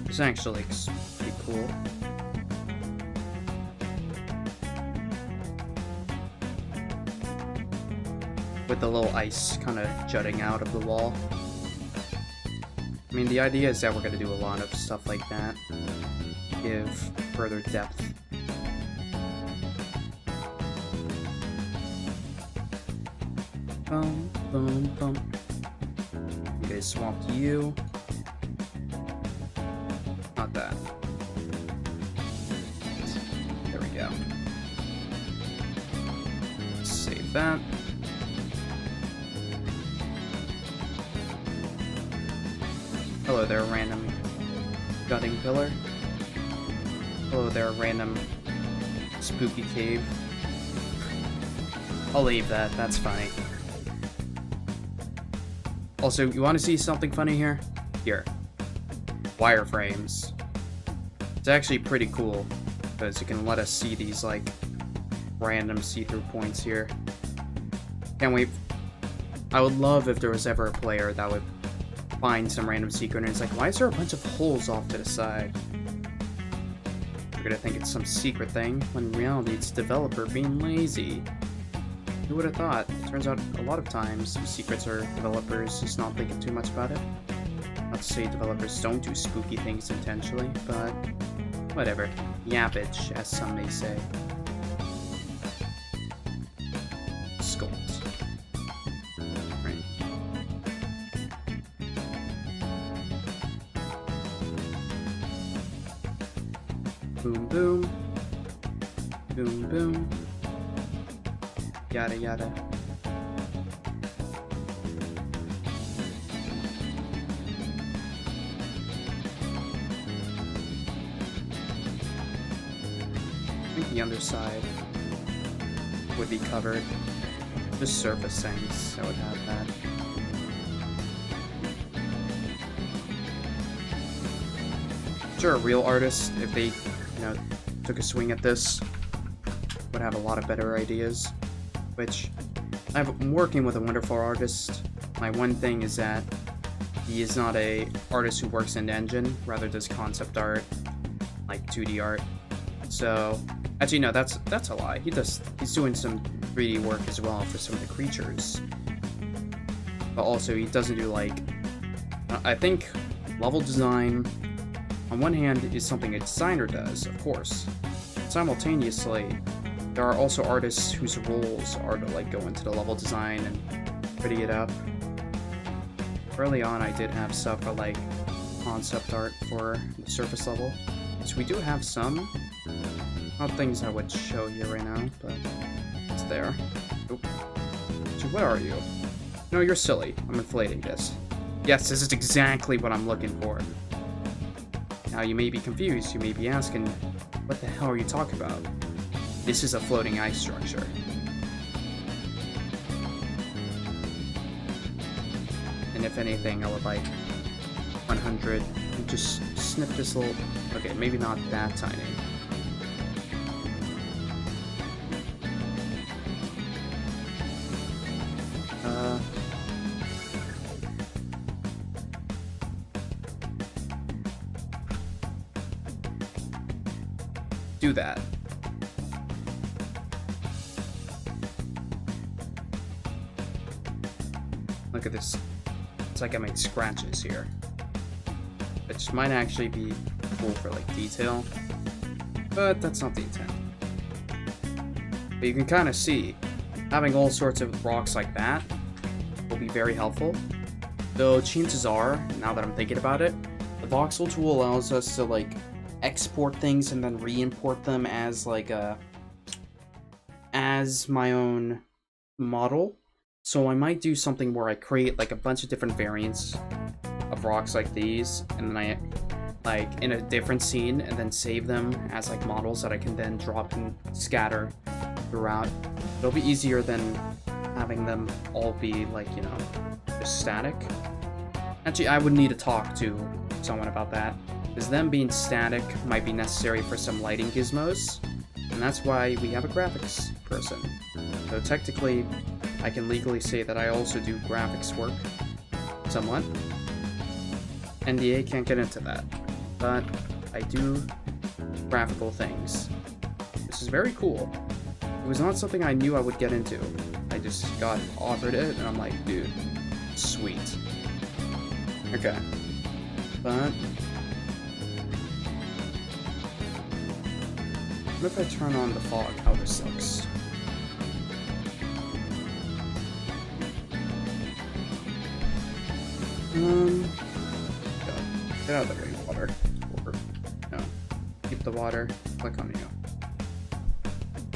This actually looks pretty cool. With the little ice kind of jutting out of the wall. I mean, the idea is that we're going to do a lot of stuff like that. Give further depth. Boom, boom, boom. Okay, swamped you. Not that. There we go. Save that. Hello there, random gutting pillar. Hello there, random spooky cave. I'll leave that, that's funny. Also, you want to see something funny here? Here. Wireframes. It's actually pretty cool, because you can let us see these, like, random see-through points here. Can't wait. I would love if there was ever a player that would find some random secret and it's like, why is there a bunch of holes off to the side? You're gonna think it's some secret thing, when in reality it's a developer being lazy. Who would have thought? It turns out a lot of times secrets are developers just not thinking too much about it. Not to say developers don't do spooky things intentionally, but whatever. Yappage, as some may say. Sculpt. Right. Boom, boom. Boom, boom. Yada, yada. the underside would be covered. Just surface things, I would have that. Sure, a real artist, if they, took a swing at this, would have a lot of better ideas. Which, I'm working with a wonderful artist. My one thing is that he is not a artist who works in engine, rather does concept art, like 2D art. So, actually no, that's a lie. He's doing some 3D work as well for some of the creatures. But also he doesn't do like, I think level design on one hand is something a designer does, of course. Simultaneously, there are also artists whose roles are to like go into the level design and pretty it up. Early on I did have stuff for like concept art for the surface level. So we do have some. Not things I would show you right now, but it's there. Oop. So what are you? No, you're silly. I'm inflating this. Yes, this is exactly what I'm looking for. Now you may be confused. You may be asking, what the hell are you talking about? This is a floating ice structure. And if anything, I would like 100 and just snip this little... Okay, maybe not that tiny. Do that. Look at this. It's like I made scratches here. Which might actually be cool for like detail. But that's not the intent. But you can kind of see having all sorts of rocks like that will be very helpful. Though chances are, now that I'm thinking about it, the voxel tool allows us to like export things and then re-import them as like as my own model. So I might do something where I create like a bunch of different variants of rocks like these, and then I like in a different scene, and then save them as like models that I can then drop and scatter throughout. It'll be easier than having them all be like, just static. Actually, I would need to talk to someone about that, because them being static might be necessary for some lighting gizmos, and that's why we have a graphics person. So technically, I can legally say that I also do graphics work, somewhat. NDA can't get into that, but I do graphical things. This is very cool. It was not something I knew I would get into. I just got offered it, and I'm like, dude, sweet. Okay, but what if I turn on the fog? How this looks. God, get out of the rainwater. Or, no. Keep the water. Click on you.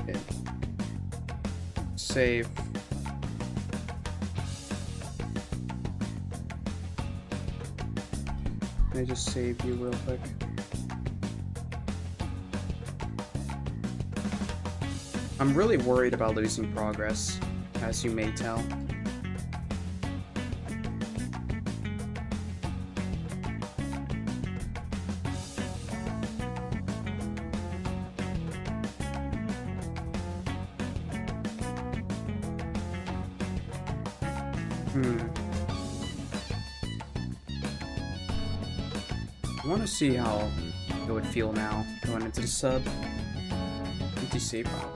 Okay. Save. Can I just save you real quick? I'm really worried about losing progress, as you may tell. I want to see how it would feel now going into the sub. Empty save file.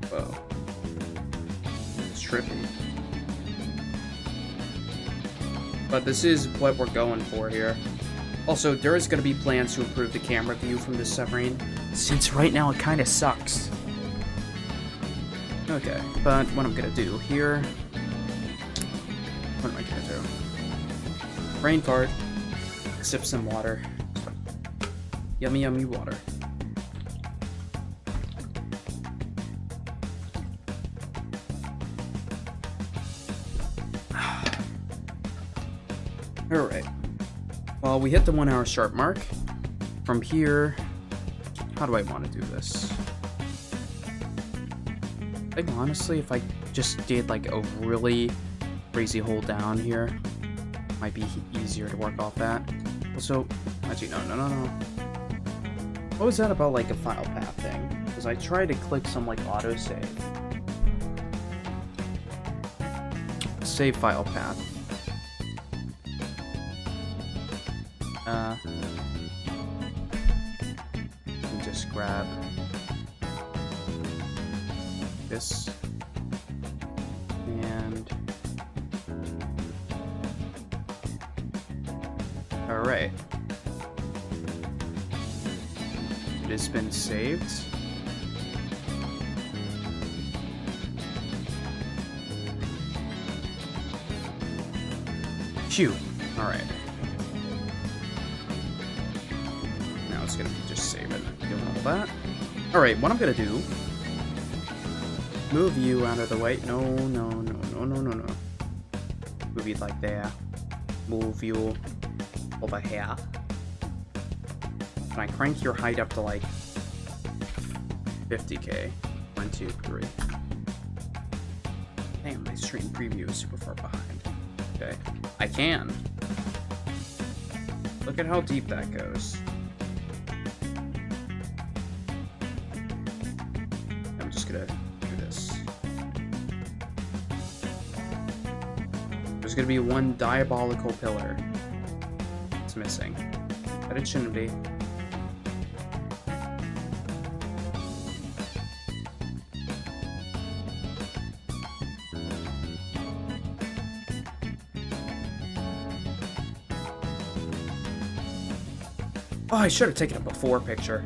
Whoa. It's trippy. But this is what we're going for here. Also, there is going to be plans to improve the camera view from this submarine, since right now it kind of sucks. Okay, but what I'm going to do here... What am I going to do? Brain fart. Sip some water. Yummy, yummy water. Alright. Well, we hit the 1 hour sharp mark. From here, how do I want to do this? I think honestly, if I just did like a really crazy hold down here, might be easier to work off that. Also, actually, no. What was that about like a file path thing? Because I tried to click some like autosave. Save file path. Just grab this and all right. It has been saved. Phew. All right. Now it's gonna be just saving and doing all that. All right. What I'm gonna do? Move you out of the way. No. Move you like there. Move you over here. Can I crank your height up to like 50k? 1, 2, 3. Damn, my stream preview is super far behind. Okay. I can. Look at how deep that goes. I'm just gonna do this. There's gonna be one diabolical pillar. It's missing. But it shouldn't be. Oh, I should have taken a before picture.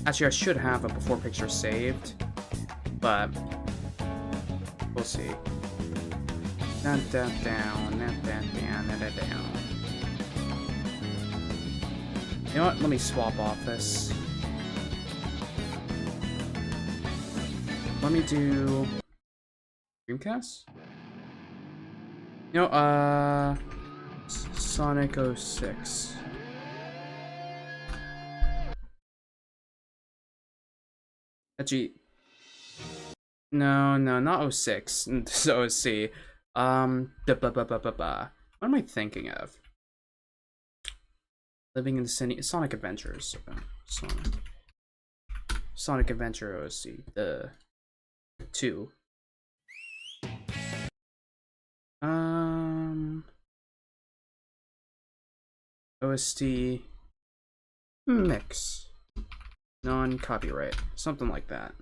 Actually, I should have a before picture saved, but we'll see. Down. You know what? Let me swap off this. Let me do Dreamcast? You know, Sonic 06. Actually, no, not 06. It's OSC. What am I thinking of? Living in the City, Sonic Adventures. Sonic Adventure OSC. The 2. OST mix. Non-copyright. Something like that.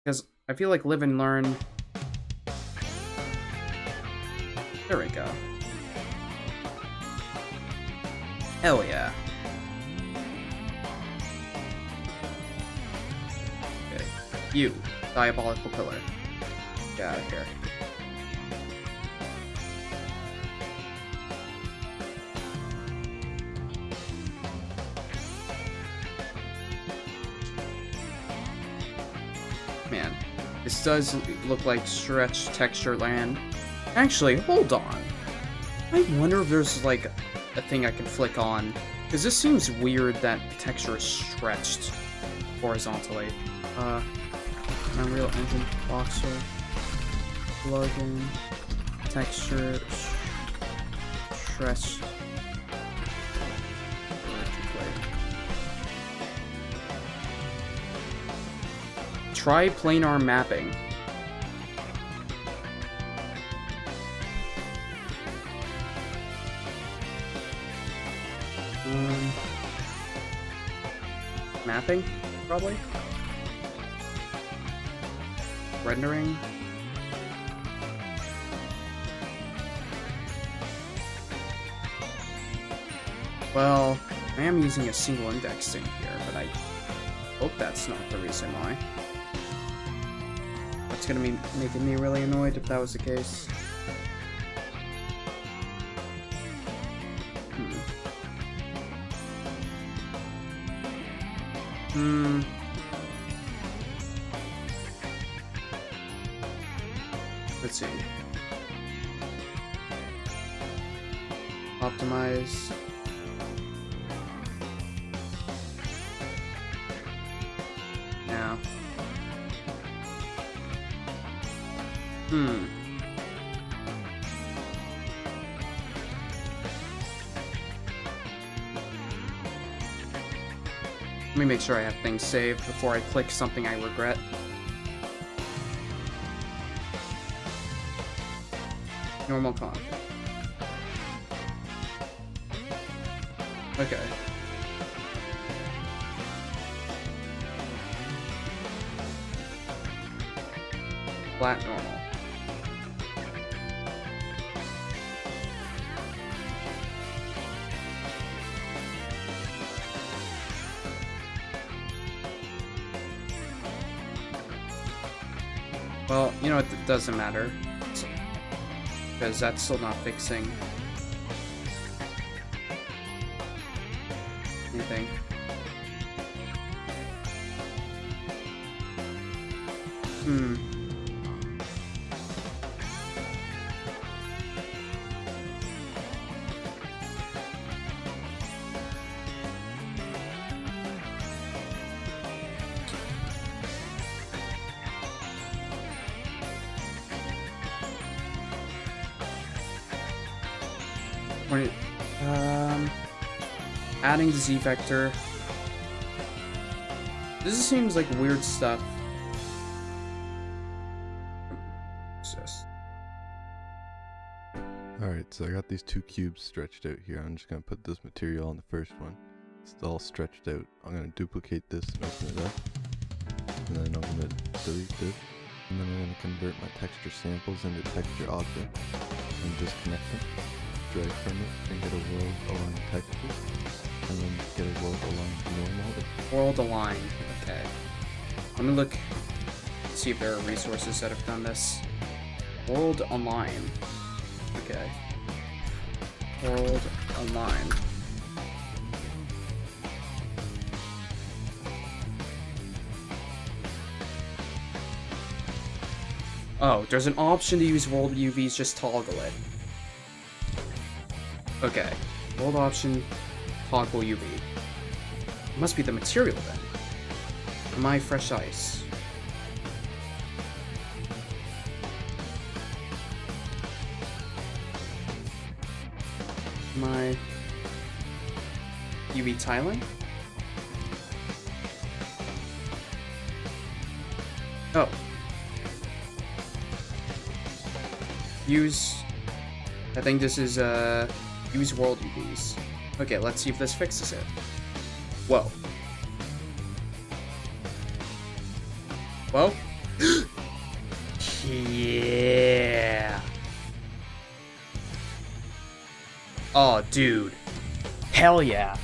Because I feel like Live and Learn. There we go. Hell yeah. Okay. You, diabolical pillar. Get out of here. Man, this does look like stretch texture land. Actually, hold on. I wonder if there's like a thing I can flick on, because this seems weird that the texture is stretched horizontally. Unreal Engine Voxel plugin texture stretched. Try planar mapping. Mapping, probably. Rendering. Well, I am using a single indexing here, but I hope that's not the reason why. That's gonna be making me really annoyed if that was the case. Let's see. Optimize. Yeah. Let me make sure I have things saved before I click something I regret. Normal config. Okay. Flat normal. Well, you know what, it doesn't matter. Because that's still not fixing anything. Adding the Z vector. This seems like weird stuff. Alright, so I got these two cubes stretched out here. I'm just going to put this material on the first one. It's all stretched out. I'm going to duplicate this and open it up. And then I'm going to delete this. And then I'm going to convert my texture samples into texture objects. And disconnect them. Drag from it and get a world aligned texture. And then get a world aligned normal. World aligned, okay. Let me look, see if there are resources that have done this. World align. Okay. World align. Oh, there's an option to use world UVs, just toggle it. Okay. World option, toggle UV. It must be the material then. Am I fresh ice? My UV tiling? Oh. Use, I think this is use world UVs. Okay, let's see if this fixes it. Whoa. Whoa. Yeah. Oh, dude. Hell yeah.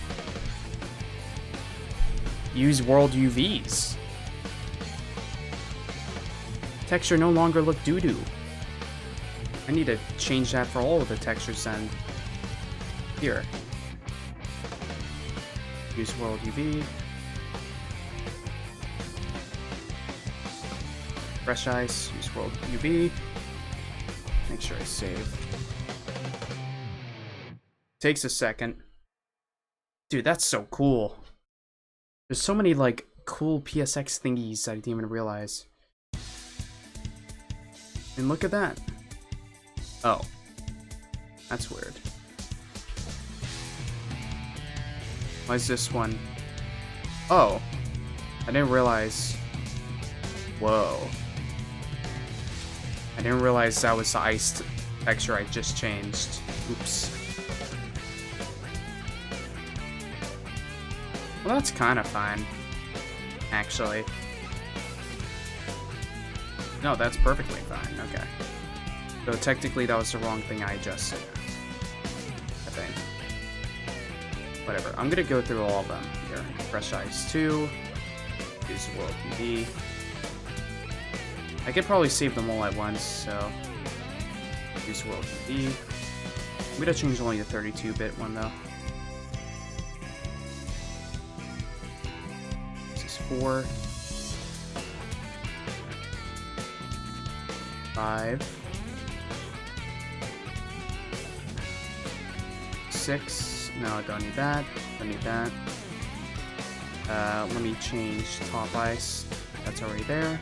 Use world UVs. Texture no longer look doo-doo. I need to change that for all of the textures then. Here. Use world UV. Fresh ice, use world UV. Make sure I save. Takes a second. Dude, that's so cool. There's so many, like, cool PSX thingies I didn't even realize. And look at that. Oh. That's weird. Why is this one? Oh. I didn't realize. Whoa. I didn't realize that was the ice texture I just changed. Oops. Well, that's kind of fine, actually. No, that's perfectly fine, okay. So technically that was the wrong thing I adjusted, I think. Whatever, I'm gonna go through all of them here. Fresh Ice 2, use World UV. I could probably save them all at once, so use World UV. I'm gonna change only the 32-bit one though. 4, 5, 6, 6. No, don't need that. Don't need that. Let me change top ice. That's already there.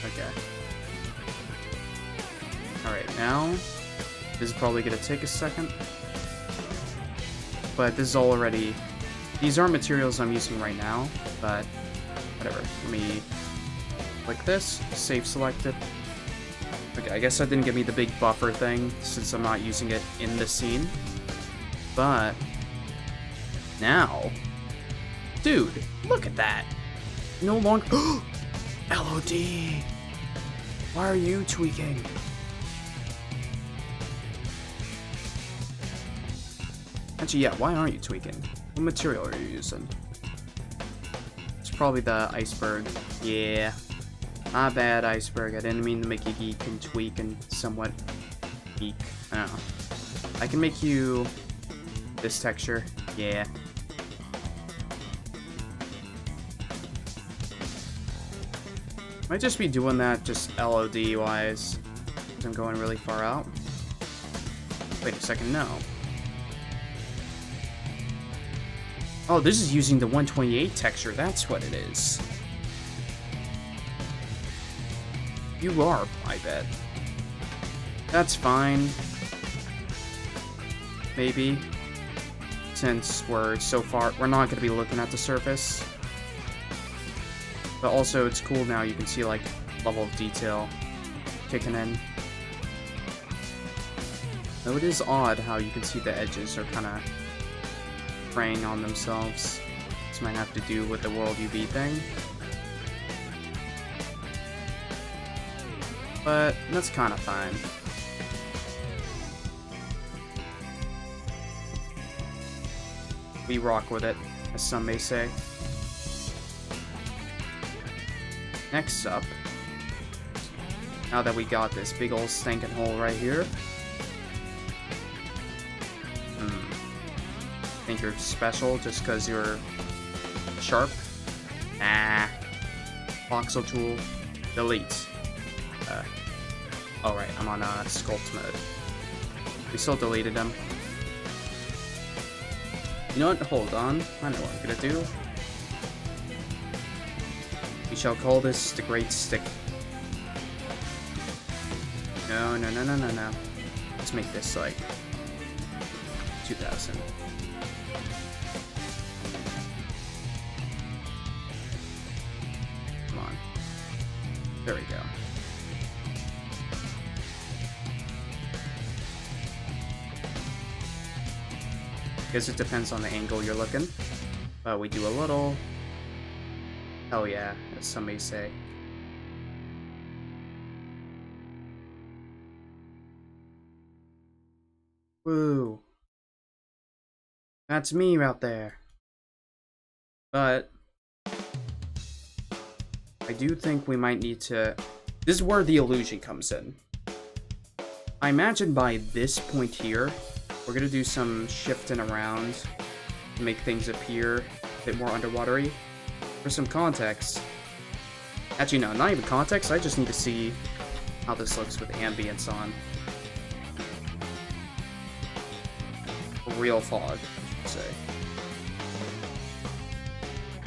Okay. Alright, now, this is probably gonna take a second. But this is all already... These aren't materials I'm using right now, but whatever. Let me click this, save selected. Okay, I guess that didn't give me the big buffer thing, since I'm not using it in the scene. But now, dude, look at that. No longer... LOD! Why are you tweaking? Actually, yeah, why aren't you tweaking? What material are you using? It's probably the iceberg. Yeah. My bad, iceberg. I didn't mean to make you geek and tweak and somewhat geek. I don't know. I can make you this texture. Yeah. Might just be doing that just LOD wise. Because I'm going really far out. Wait a second, no. Oh, this is using the 128 texture. That's what it is. You are, I bet. That's fine. Maybe. Since we're so far, we're not going to be looking at the surface. But also, it's cool now, you can see, like, level of detail kicking in. Though it is odd how you can see the edges are kind of preying on themselves. This might have to do with the World UV thing. But that's kind of fine. We rock with it, as some may say. Next up, now that we got this big old stinking hole right here. Think you're special just because you're sharp? Nah. Voxel tool. Delete. Alright, I'm on sculpt mode. We still deleted them. You know what? Hold on. I know what I'm gonna do. We shall call this the Great Stick. No. Let's make this like 2000. Come on. There we go. Guess it depends on the angle you're looking. But we do a little... Hell yeah, as some may say. Woo. That's me out there. But I do think we might need to... This is where the illusion comes in. I imagine by this point here, we're gonna do some shifting around to make things appear a bit more underwatery. For some context, actually no, not even context, I just need to see how this looks with ambience on. Real fog, I should say.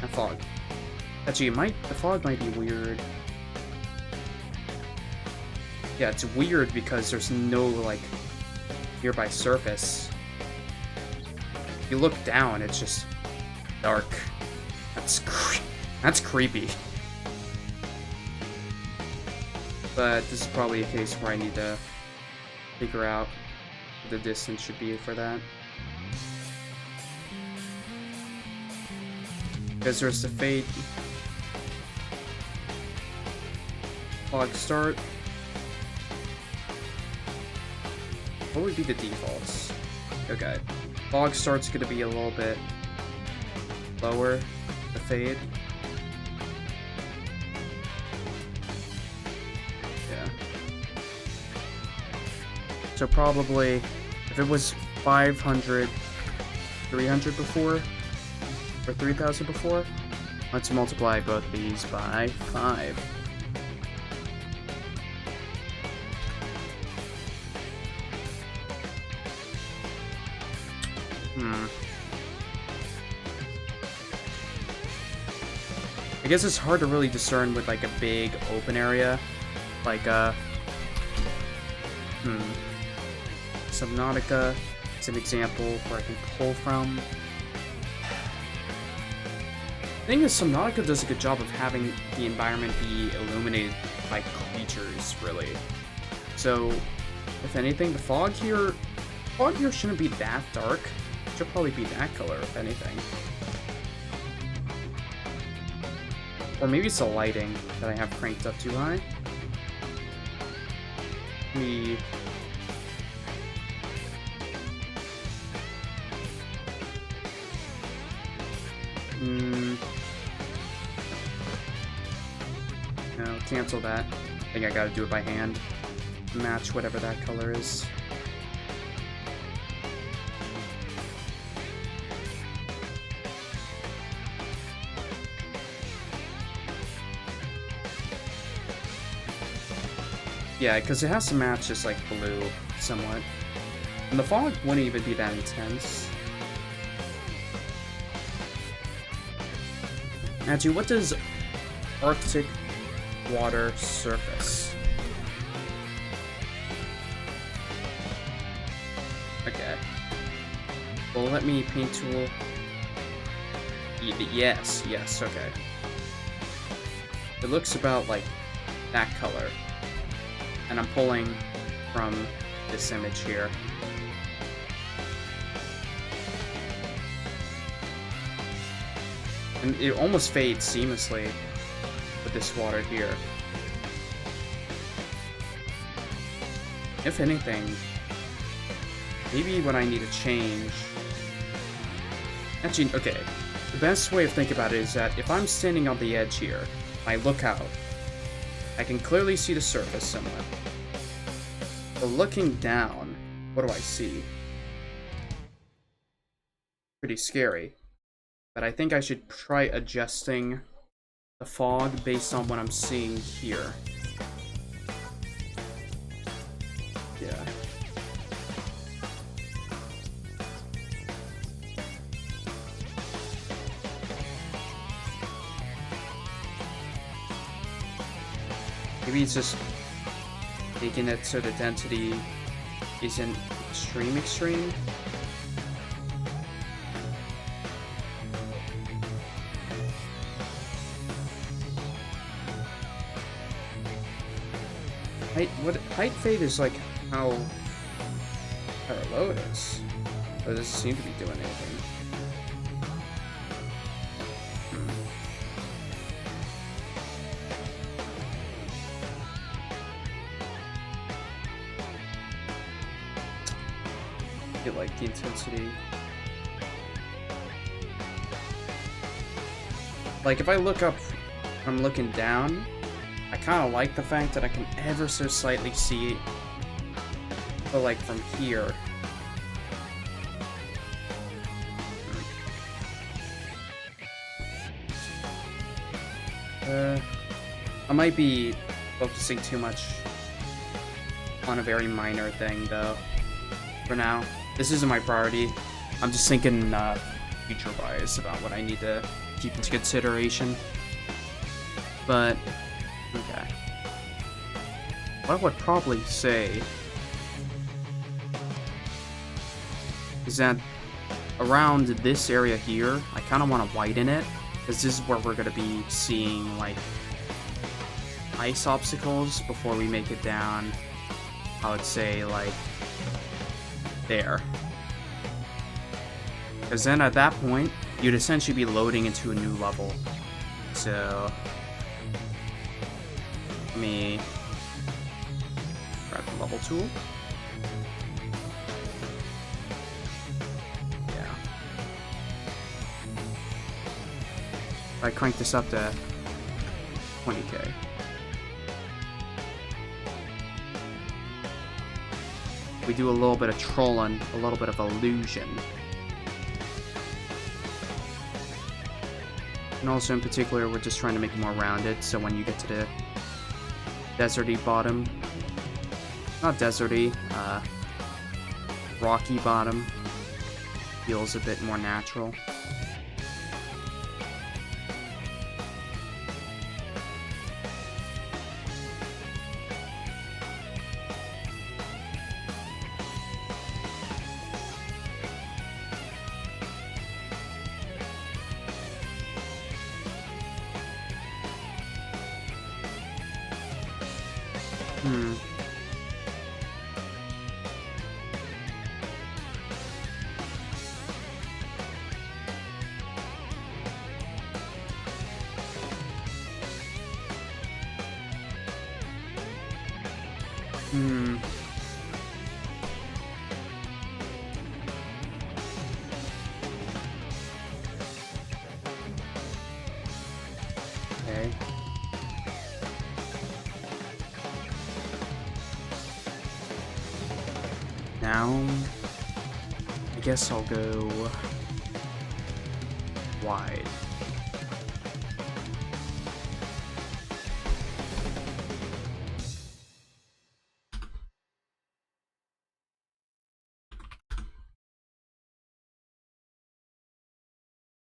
A fog. Actually, the fog might be weird. Yeah, it's weird because there's no, like, nearby surface. If you look down, it's just dark. That's creepy. But this is probably a case where I need to figure out what the distance should be for that. Because there's the fade. Fog start. What would be the defaults? Okay. Fog start's gonna be a little bit lower, the fade. Yeah. So probably, if it was 500, 300 before, or 3000 before, let's multiply both these by 5. I guess it's hard to really discern with like a big open area. Like, Subnautica is an example where I can pull from. The thing is, Subnautica does a good job of having the environment be illuminated by creatures, really. So, if anything, the fog here shouldn't be that dark. It should probably be that color, if anything. Or maybe it's the lighting that I have cranked up too high. No, cancel that. I think I gotta do it by hand. Match whatever that color is. Yeah, because it has to match just like blue somewhat. And the fog wouldn't even be that intense. Actually, what does Arctic water surface? Okay. Well, let me paint tool. Yes, okay. It looks about like that color. And I'm pulling from this image here. And it almost fades seamlessly with this water here. If anything, maybe what I need to change... Actually, okay. The best way of thinking about it is that if I'm standing on the edge here, I look out, I can clearly see the surface somewhat. But looking down, what do I see? Pretty scary. But I think I should try adjusting the fog based on what I'm seeing here. Yeah. Maybe it's just making it so the density isn't extreme. Height fade is like how low it is. But it doesn't seem to be doing anything. Get like the intensity. Like if I look up, I'm looking down. I kind of like the fact that I can ever so slightly see it, but like from here. I might be focusing too much on a very minor thing though. For now, this isn't my priority. I'm just thinking future-wise about what I need to keep into consideration. But okay. What I would probably say is that around this area here, I kind of want to widen it, because this is where we're going to be seeing, like, ice obstacles before we make it down, I would say, like, there. Because then at that point, you'd essentially be loading into a new level. So let me grab the level tool. Yeah. I crank this up to 20k. We do a little bit of trolling, a little bit of illusion. And also in particular, we're just trying to make it more rounded, so when you get to the deserty bottom, not deserty, rocky bottom, feels a bit more natural. Okay. Now, I guess I'll go wide.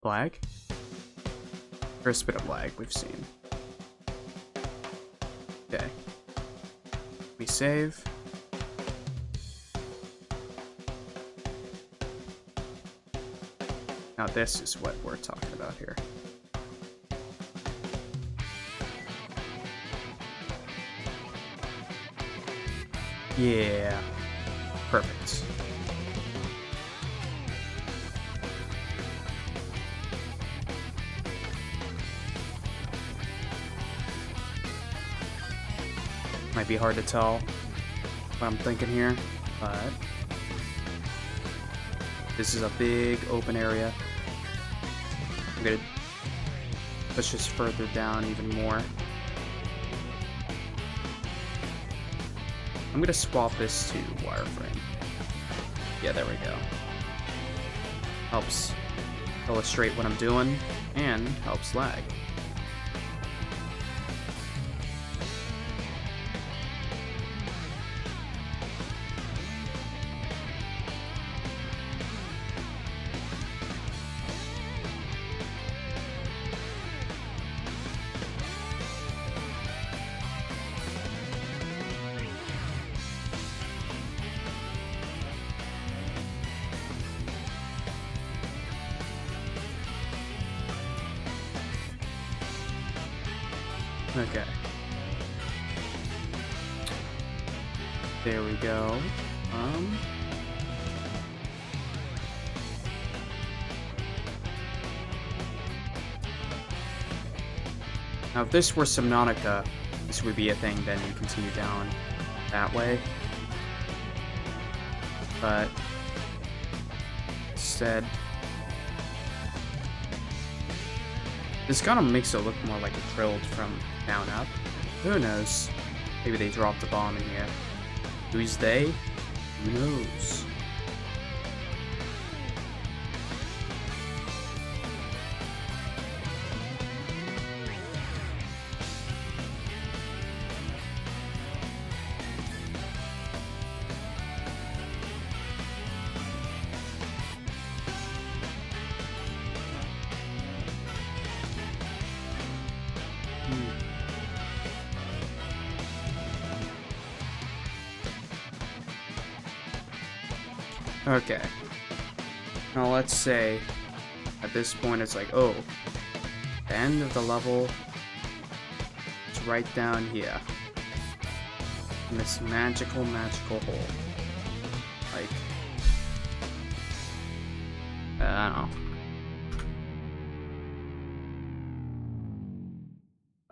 Lag? First bit of lag we've seen. Okay. We save. Now this is what we're talking about here. Yeah. Perfect. Might be hard to tell what I'm thinking here, but this is a big open area. I'm gonna push this further down even more. I'm gonna swap this to wireframe. Yeah, there we go. Helps illustrate what I'm doing and helps lag. Okay. There we go. Now if this were Subnautica, this would be a thing, then you continue down that way. But instead, this kind of makes it look more like it drilled from down up. Who knows? Maybe they dropped a bomb in here. Who's they? Who knows? Okay. Now let's say at this point it's like, oh, the end of the level is right down here. In this magical hole. Like, I don't know.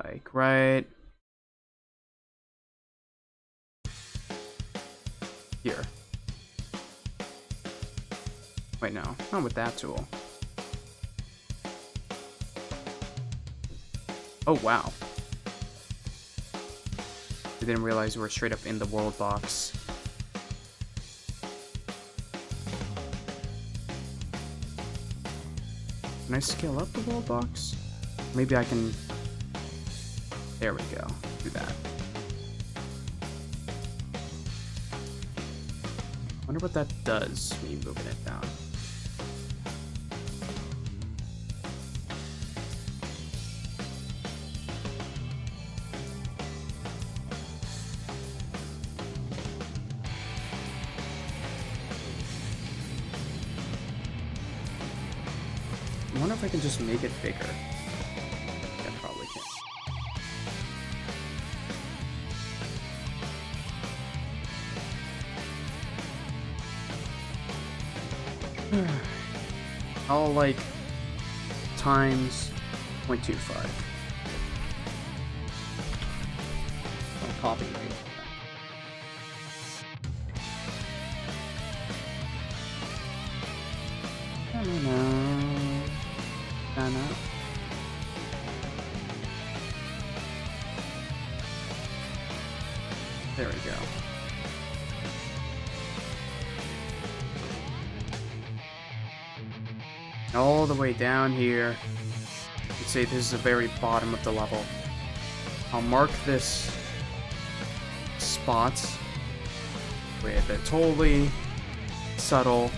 Like, right here. Wait, no, not with that tool. Oh, wow. I didn't realize we were straight up in the world box. Can I scale up the world box? Maybe I can... There we go. Do that. Wonder what that does, me moving it down. wonder if I can just make it bigger. Yeah, probably can. I'll like times 0.25. I'll copy it. There we go. All the way down here, you'd say this is the very bottom of the level. I'll mark this spot with a totally subtle,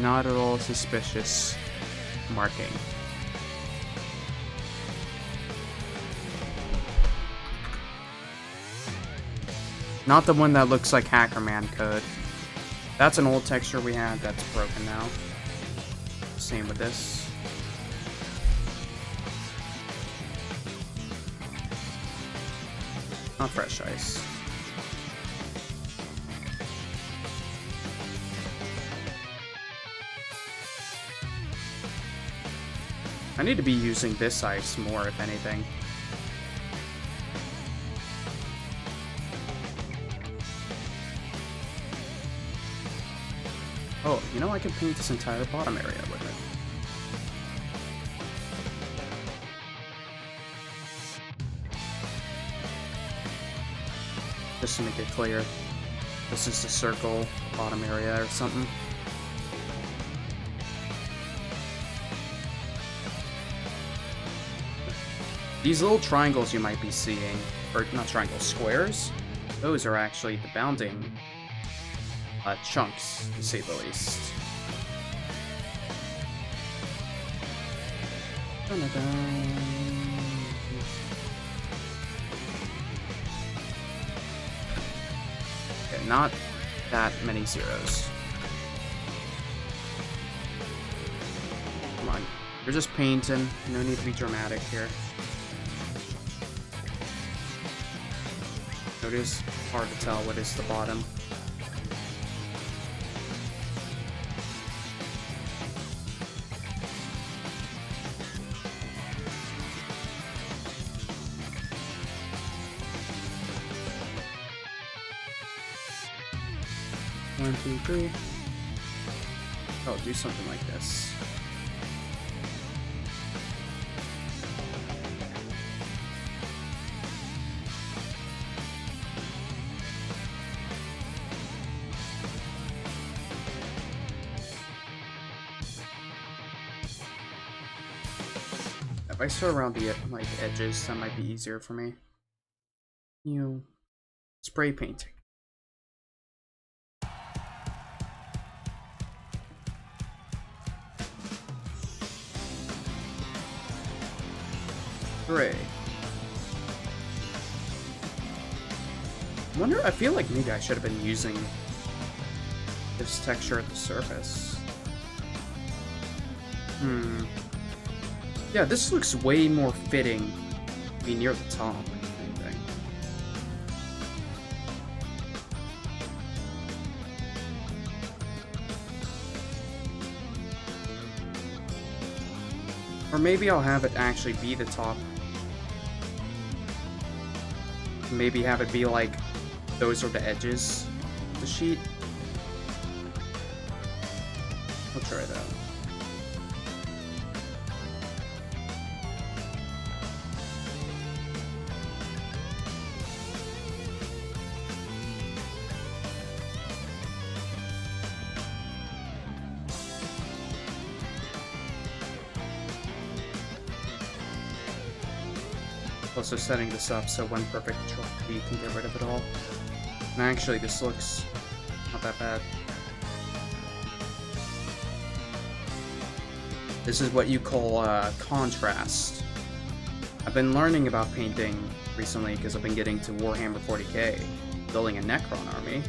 not at all suspicious marking. Not the one that looks like HackerMan code. That's an old texture we had that's broken now. Same with this. Not fresh ice. I need to be using this ice more, if anything. Oh, you know, I can paint this entire bottom area with it. Just to make it clear. This is the circle bottom area or something. These little triangles you might be seeing, or not triangles, squares, those are actually the bounding chunks, to say the least. Okay, not that many zeros. Come on, you're just painting, no need to be dramatic here. It is hard to tell what is the bottom. One, two, three. Oh, do something like this. If I start around the like edges, that might be easier for me. Spray painting. Gray. I feel like maybe I should have been using this texture at the surface. Yeah, this looks way more fitting to be near the top, if anything. Or maybe I'll have it actually be the top. Maybe have it be like, those are the edges of the sheet. I'll try that. Also setting this up so when perfect control you can get rid of it all. And actually this looks not that bad. This is what you call contrast. I've been learning about painting recently because I've been getting to Warhammer 40k, building a Necron army,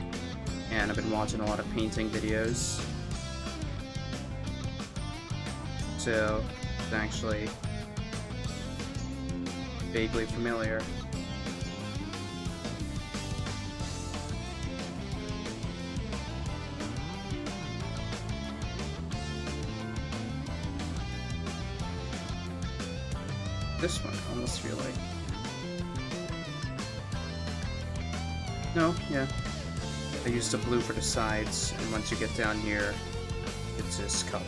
and I've been watching a lot of painting videos. So, it's actually vaguely familiar. This one, I almost feel like. No, yeah. I used the blue for the sides, and once you get down here, it's this color.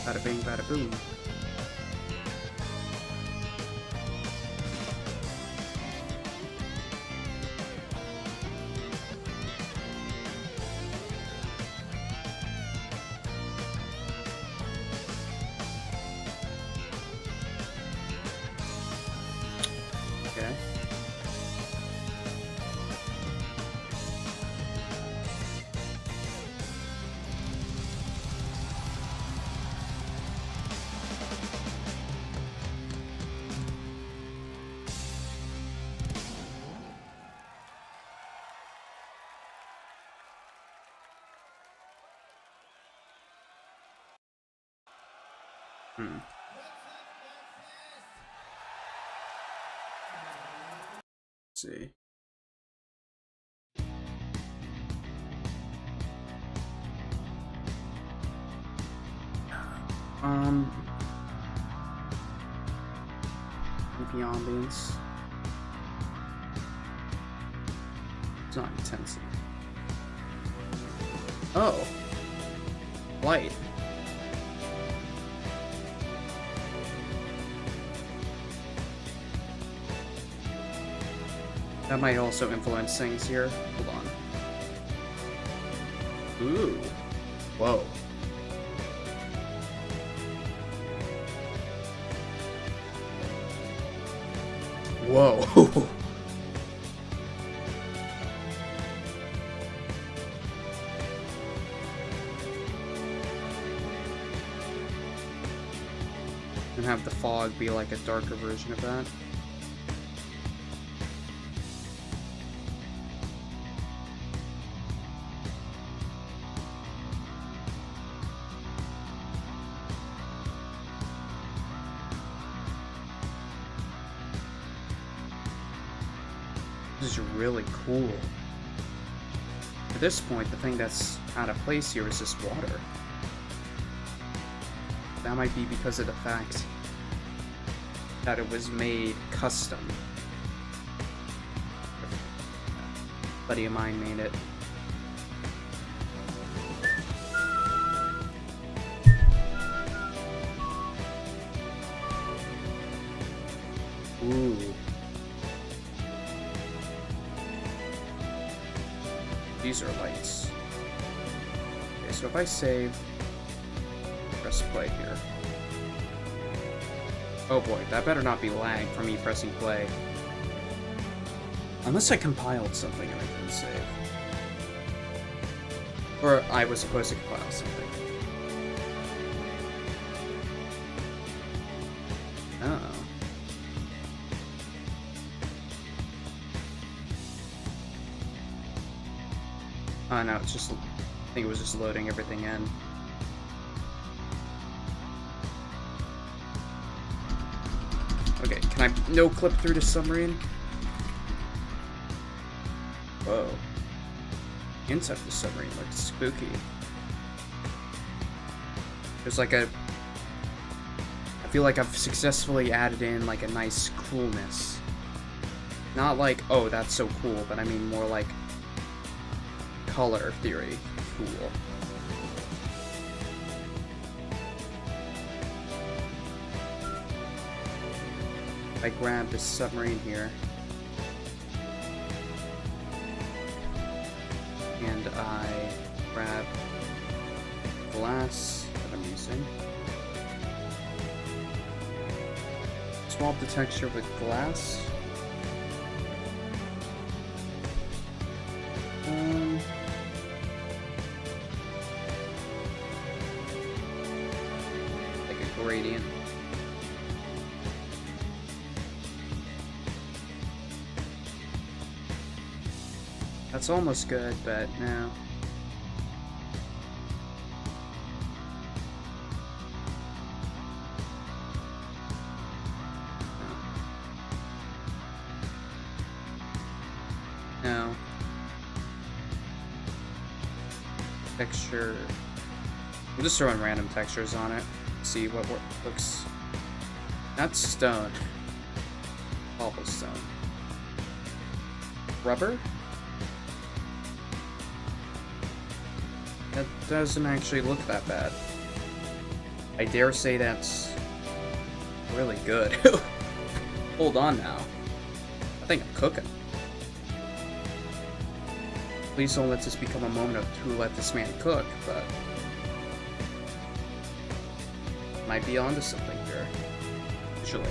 Bada bing, bada boom. Okay. Hmm. Let's see. Maybe ambience. It's not intensity. Oh. Light. That might also influence things here. Hold on. Ooh. Whoa. Whoa. And have the fog be like a darker version of that. This is really cool. At this point, the thing that's out of place here is this water. That might be because of the fact that it was made custom. A buddy of mine made it. Ooh. These are lights. Okay, so if I save, press play here. Oh boy, that better not be lag from me pressing play. Unless I compiled something and I didn't save. Or I was supposed to compile something. Oh. Oh no, it's just, I think it was just loading everything in. Okay, can I no clip through the submarine? Whoa. Inside the submarine looks spooky. There's like a... I feel like I've successfully added in like a nice coolness. Not like, oh, that's so cool, but I mean more like color theory cool. I grab this submarine here and I grab glass that I'm using, swap the texture with glass. Radiant. That's almost good, but no. No. Texture. I'm just throwing random textures on it. See what looks. Not stone. Cobblestone. Rubber? That doesn't actually look that bad. I dare say that's really good. Hold on now. I think I'm cooking. Please don't let this become a moment of who let this man cook, but might be onto something here. Actually.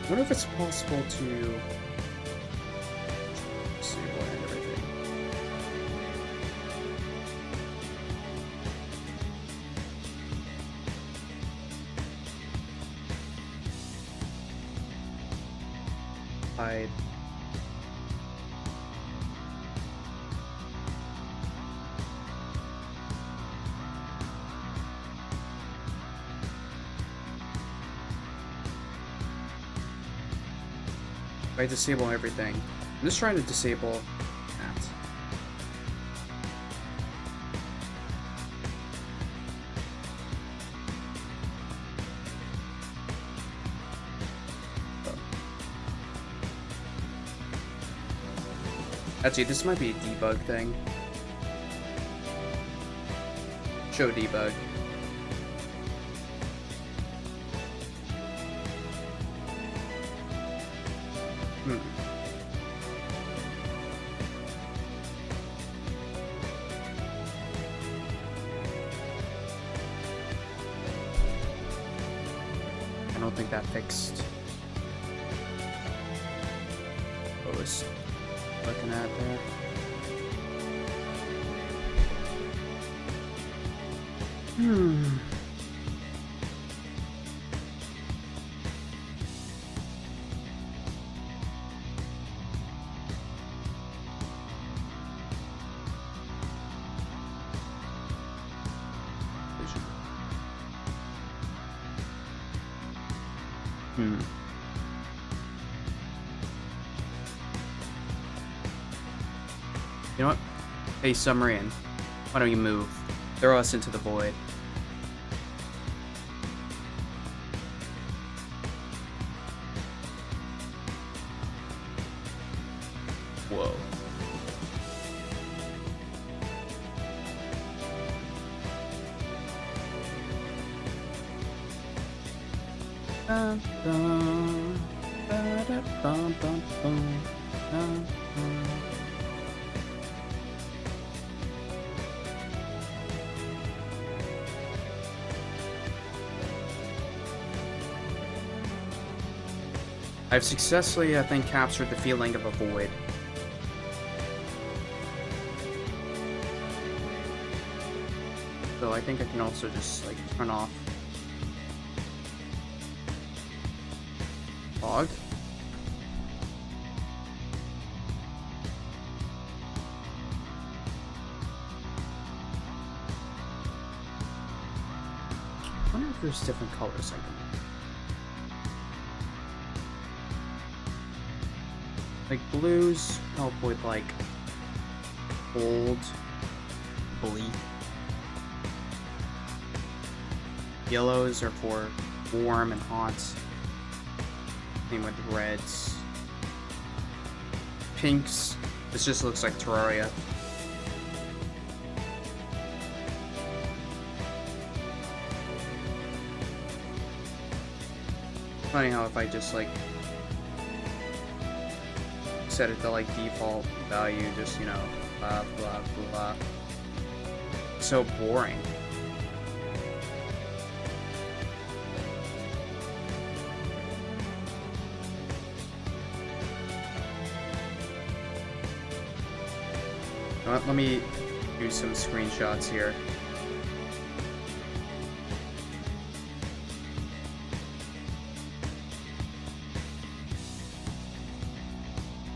I wonder if it's possible to disable and everything. Hide. If I disable everything, I'm just trying to disable that. Actually, this might be a debug thing. Show debug. I don't think that fixed what I was looking at there. You know what? Hey, submarine. Why don't you move? Throw us into the void. Whoa. Bum, bum, ba-da-bum, bum, bum, bum, bum. I've successfully, I think, captured the feeling of a void. So I think I can also just, like, turn off fog. I wonder if there's different colors I can. Like, blues help with, like, cold, bleak. Yellows are for warm and hot. Same with reds. Pinks, this just looks like Terraria. Funny how if I just, like, set it to, like, default value, just, you know, blah, blah, blah. So boring. Let me do some screenshots here.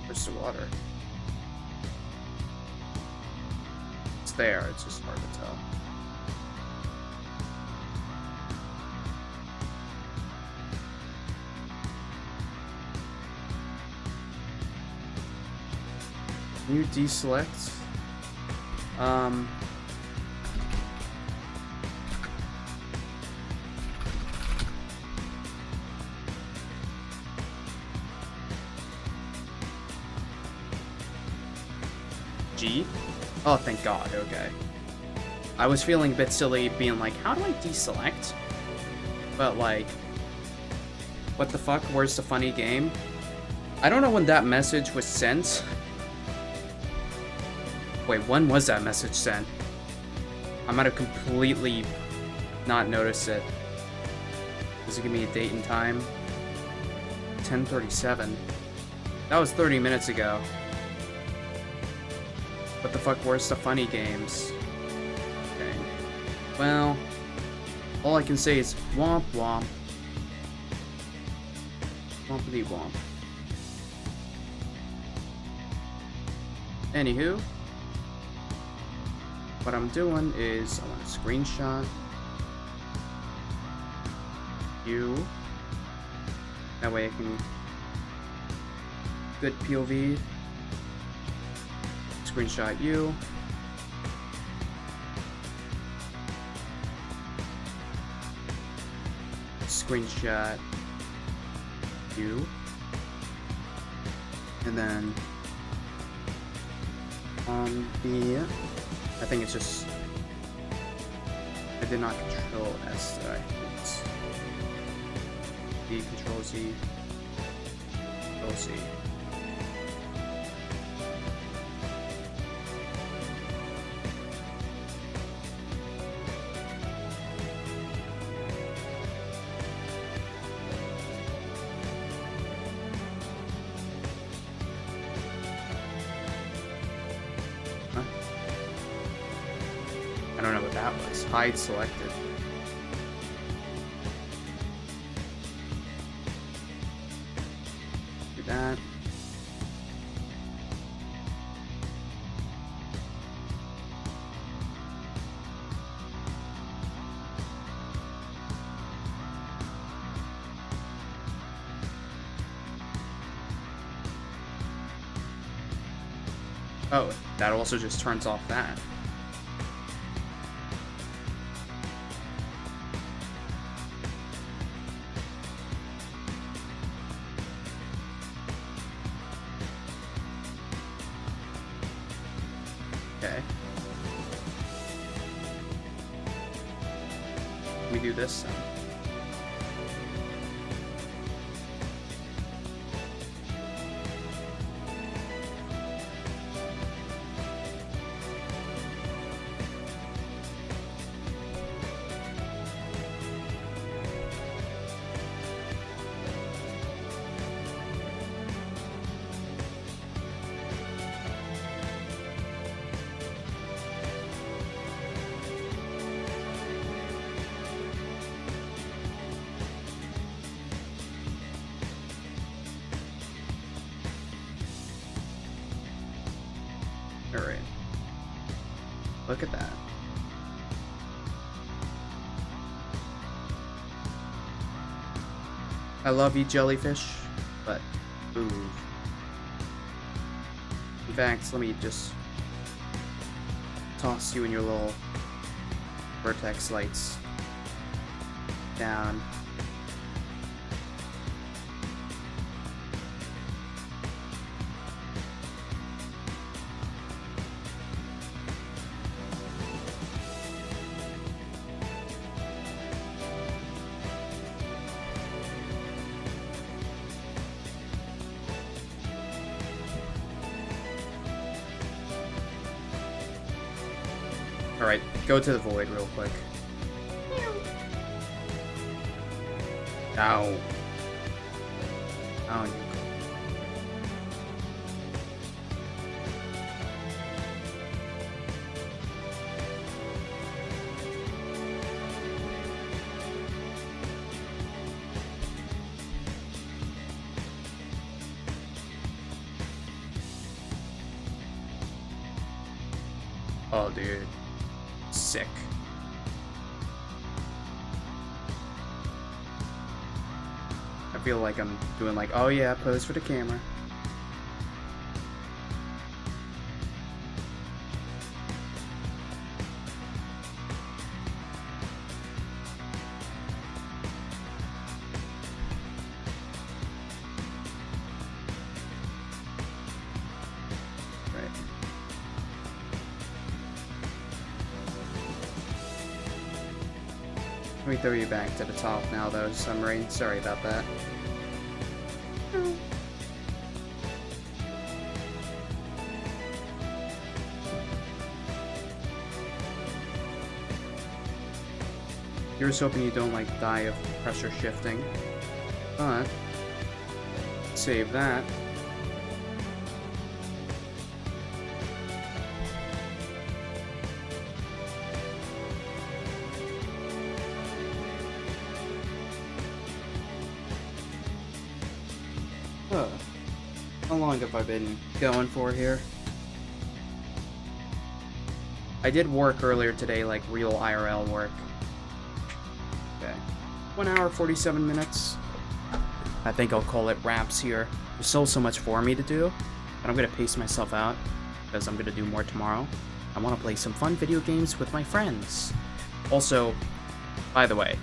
Where's the water? It's there, it's just hard to tell. Can you deselect? G? Oh, thank God, okay. I was feeling a bit silly being like, how do I deselect? But like, what the fuck, where's the funny game? I don't know when that message was sent. Wait, when was that message sent? I might have completely not noticed it. Does it give me a date and time? 10:37. That was 30 minutes ago. What the fuck, where's the funny games? Okay. Well, all I can say is womp womp. Wompity womp. Anywho, what I'm doing is I want to screenshot you. That way I can good POV. Screenshot you. Screenshot you. And then on the, I think it's just, I did not control S, did I? It's D, control Z, control Z. I don't know what that was. Hide selected. Do that. Oh, that also just turns off that. Okay. Let me do this then. Alright. Look at that. I love you, jellyfish, but move. In fact, let me just toss you and your little vertex lights down. Alright, go to the void real quick. Ow. Ow. Oh, dude. Sick. I feel like I'm doing like, oh yeah, pose for the camera. Right. Let me throw you back to the top now though, Submarine. Sorry about that. Here's hoping you don't like die of pressure shifting. But save that. Huh. How long have I been going for here? I did work earlier today, like real IRL work. Okay. 1 hour, 47 minutes. I think I'll call it wraps here. There's still so much for me to do, but I'm gonna pace myself out because I'm gonna do more tomorrow. I want to play some fun video games with my friends. Also, by the way,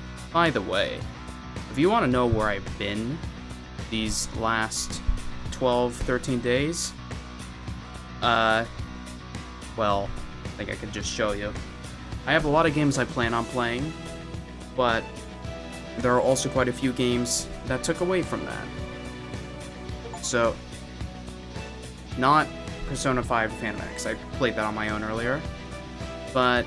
if you want to know where I've been these last 12, 13 days, well, I think I could just show you. I have a lot of games I plan on playing, but there are also quite a few games that took away from that. So, not Persona 5 Phantom X, I played that on my own earlier, but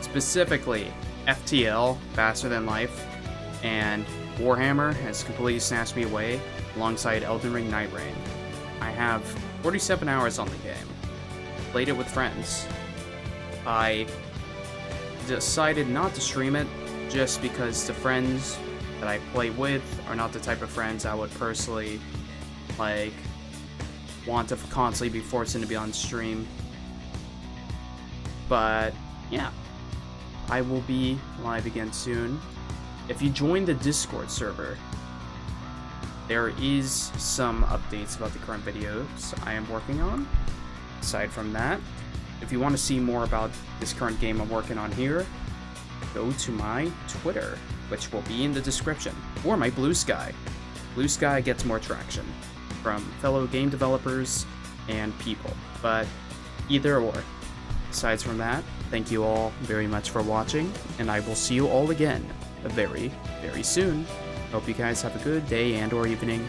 specifically FTL, Faster Than Life, and Warhammer has completely snatched me away alongside Elden Ring Night Rain. I have 47 hours on the game. Played it with friends. I decided not to stream it just because the friends that I play with are not the type of friends I would personally like want to constantly be forcing to be on stream. But yeah, I will be live again soon. If you join the Discord server, there is some updates about the current videos I am working on. Aside from that, if you want to see more about this current game I'm working on here, go to my Twitter, which will be in the description, or my Blue Sky. Blue Sky gets more traction from fellow game developers and people, but either or. Aside from that, thank you all very much for watching, and I will see you all again very, very soon. Hope you guys have a good day and or evening.